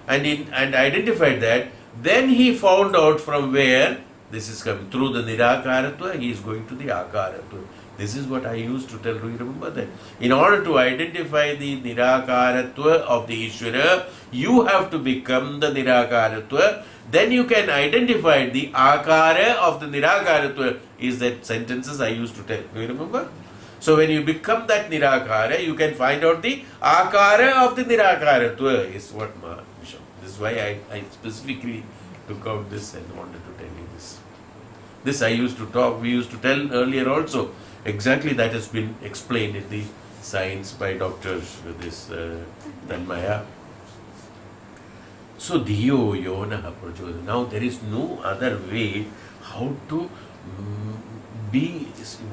and identified that, then he found out from where this is coming. Through the Nirakaratva, he is going to the Akaratva. This is what I used to tell. Do you remember that? In order to identify the Nirakaratva of the Ishvara, you have to become the Nirakaratva. Then you can identify the Akara of the Nirakaratva. Is that sentences I used to tell. Do you remember? So when you become that Nirakara, you can find out the Akara of the Nirakaratva. Is what Bishop. This is why I specifically took out this and wanted to tell you this. This I used to talk, we used to tell earlier also. Exactly that has been explained in the science by Dr. Tanmaya. So, Dhiyo Yonaha Prachodaya. Now, there is no other way how to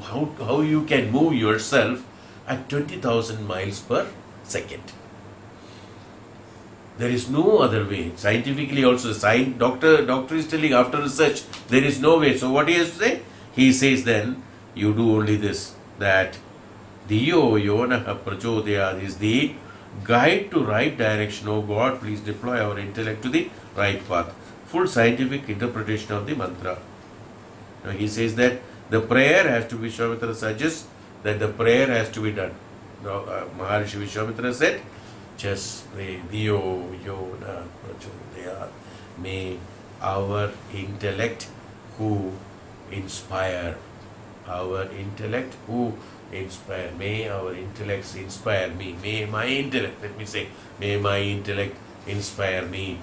how you can move yourself at 20,000 miles per second. There is no other way. Scientifically also, doctor is telling after research, there is no way. So, what he has to say? He says then, you do only this, that Dhiyo Yonaha Prachodaya is the guide to right direction. Oh God, please deploy our intellect to the right path. Full scientific interpretation of the mantra. Now he says that the prayer has to be, Vishwamitra suggests that the prayer has to be done. Now Maharishi Vishwamitra said, just pray, Dhiyo Yonaha Prachodaya. May our intellect who inspire. Our intellect who inspire. May our intellects inspire me. May my intellect, let me say, may my intellect inspire me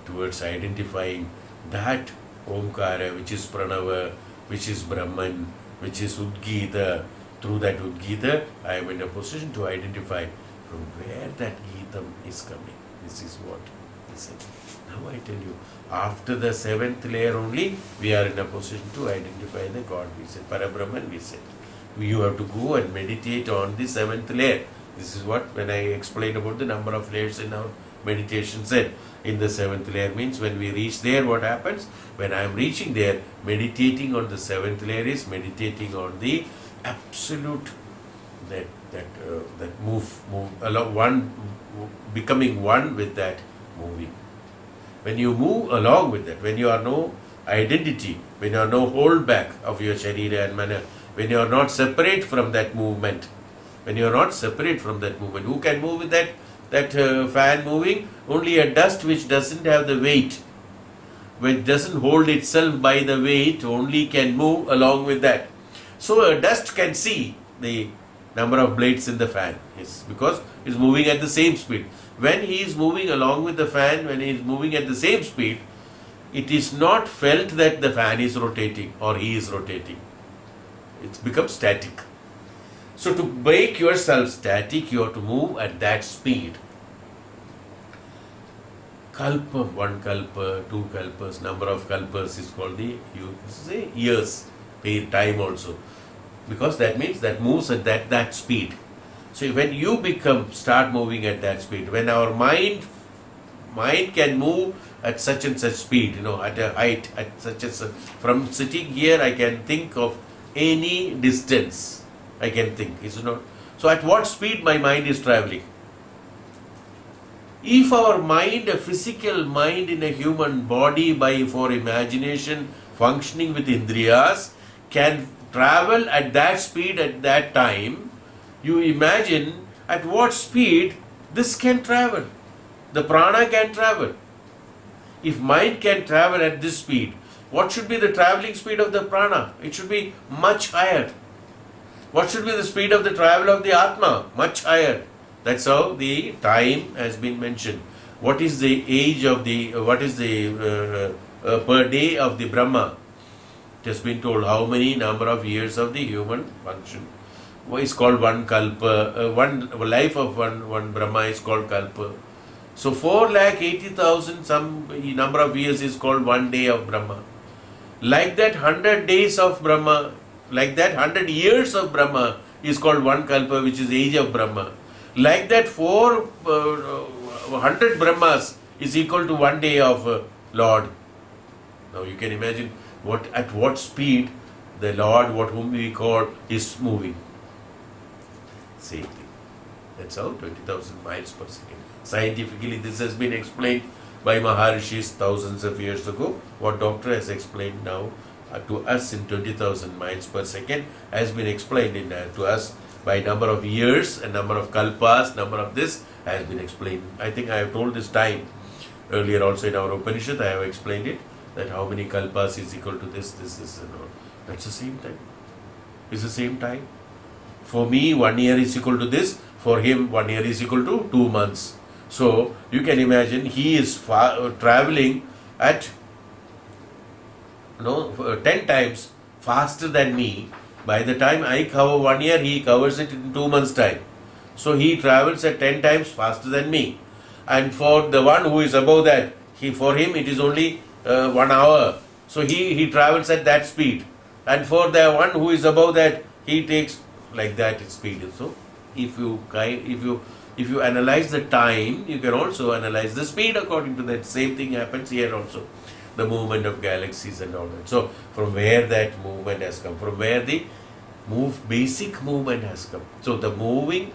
towards identifying that Omkara, which is Pranava, which is Brahman, which is Udgita. Through that Udgita, I am in a position to identify from where that Geetam is coming. This is what he said. Now I tell you, after the seventh layer only, we are in a position to identify the God, we said. Parabrahman, we said. You have to go and meditate on the seventh layer. This is what, when I explained about the number of layers in our meditation said. In the seventh layer means when we reach there, what happens? When I am reaching there, meditating on the seventh layer is meditating on the absolute, that move along one, becoming one with that moving. When you move along with that, when you are no identity, when you are no holdback of your sharira and mana, when you are not separate from that movement, when you are not separate from that movement, who can move with that fan moving? Only a dust which doesn't have the weight, which doesn't hold itself by the weight, only can move along with that. So a dust can see the number of blades in the fan, yes, because it's moving at the same speed. When he is moving along with the fan, when he is moving at the same speed, it is not felt that the fan is rotating or he is rotating. It's become static. So to make yourself static, you have to move at that speed. Kalpa, one kalpa, two kalpas, number of kalpas is called the, you say, years, time also. Because that means that moves at that speed. So when you start moving at that speed, when our mind can move at such and such speed, at a height, at such and such, from sitting here I can think of any distance, I can think, is it not? So at what speed my mind is traveling? If our mind, a physical mind in a human body for imagination, functioning with indriyas, can travel at that speed at that time, you imagine at what speed this can travel. The prana can travel. If mind can travel at this speed, what should be the traveling speed of the prana? It should be much higher. What should be the speed of the travel of the Atma? Much higher. That's how the time has been mentioned. What is the age of the, what is the per day of the Brahma? It has been told how many number of years of the human function. What is called one kalpa, one life of one Brahma is called kalpa. So 4,80,000 some number of years is called one day of Brahma. Like that 100 days of Brahma, like that 100 years of Brahma is called one kalpa, which is age of Brahma. Like that 400 Brahmas is equal to one day of Lord. Now you can imagine at what speed the Lord, whom we call, is moving. Same thing. That's how 20,000 miles per second. Scientifically, this has been explained by Maharishis thousands of years ago. What Doctor has explained now to us in 20,000 miles per second has been explained to us by number of years and number of kalpas, number of this has been explained. I think I have told this time earlier also in our Upanishad. I have explained it, that how many kalpas is equal to this and all. That's the same time. It's the same time. For me, 1 year is equal to this. For him, 1 year is equal to 2 months. So you can imagine he is traveling at 10 times faster than me. By the time I cover 1 year, he covers it in 2 months' time. So he travels at 10 times faster than me. And for the one who is above that, for him it is only 1 hour. So he travels at that speed. And for the one who is above that, he takes like that speed. So if you analyze the time, you can also analyze the speed according to that. Same thing happens here also. The movement of galaxies and all that. So from where that movement has come, from where the basic movement has come. So the moving,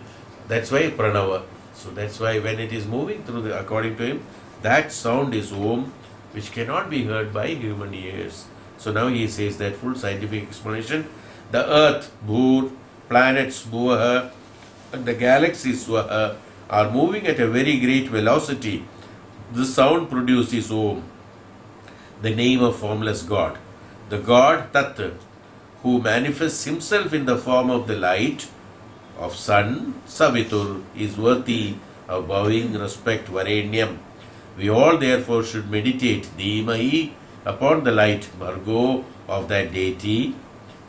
that's why pranava. So that's why when it is moving through according to him, that sound is Om, which cannot be heard by human ears. So now he says that full scientific explanation. The earth, Bhur, planets, Bhuvaha, and the galaxies, Swaha, are moving at a very great velocity. The sound produced is Om, the name of formless God. The God, Tat, who manifests himself in the form of the light of sun, Savitur, is worthy of bowing respect, Varenyam. We all therefore should meditate, Dhimahi, upon the light, Bhargo, of that deity,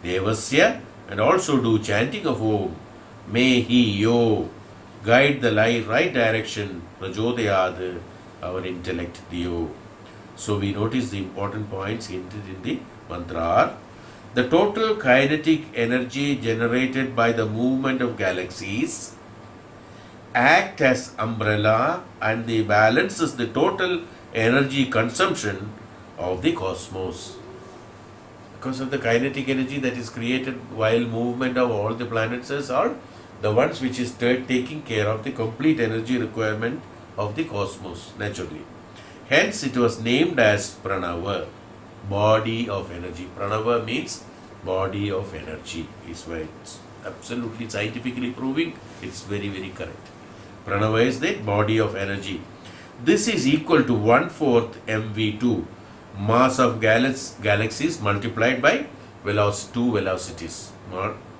Devasya, and also do chanting of Om. May he, Yo, guide the right direction, Prajodayad, our intellect, Dio. So we notice the important points hinted in the mantra are: the total kinetic energy generated by the movement of galaxies act as umbrella and they balances the total energy consumption of the cosmos. Because of the kinetic energy that is created while movement of all the planets are the ones which is taking care of the complete energy requirement of the cosmos naturally. Hence it was named as Pranava, body of energy. Pranava means body of energy, is why it's absolutely scientifically proving it's very, very correct. Pranava is the body of energy. This is equal to 1/4 mv2, mass of galaxies multiplied by two velocities.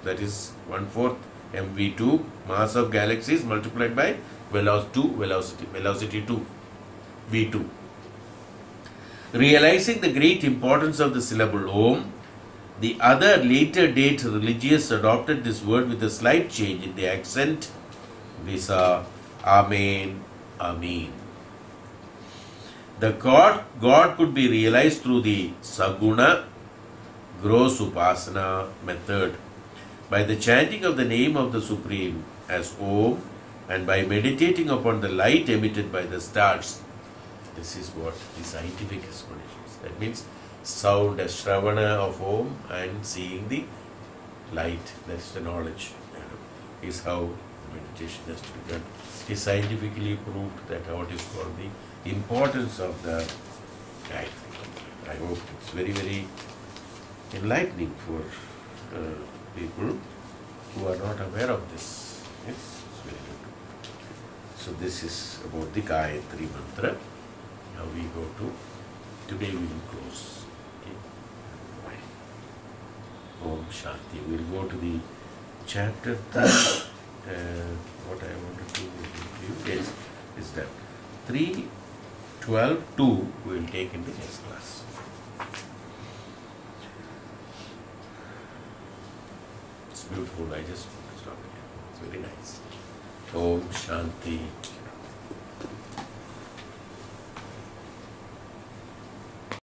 That is 1/4 mv2, mass of galaxies multiplied by velocity 2, v2. Realizing the great importance of the syllable Om, the other later date religious adopted this word with a slight change in the accent, visa, Amen, Amen. The God could be realized through the Saguna, gross Upasana method, by the chanting of the name of the Supreme as Om and by meditating upon the light emitted by the stars. This is what the scientific explanation is. That means sound as Shravana of Om and seeing the light, that's the knowledge, is how meditation has to be done. It is scientifically proved that what is called the importance of the Gayatri. I hope it's very, very enlightening for people who are not aware of this. Yes, it's very good. So this is about the Gayatri mantra. Now we go to, today we will close. Okay. Om Shanti. We will go to the chapter that what I wanted to review is that 3:12:2 we will take in the next class. beautiful. I just want to stop here. It's very nice. Om Shanti.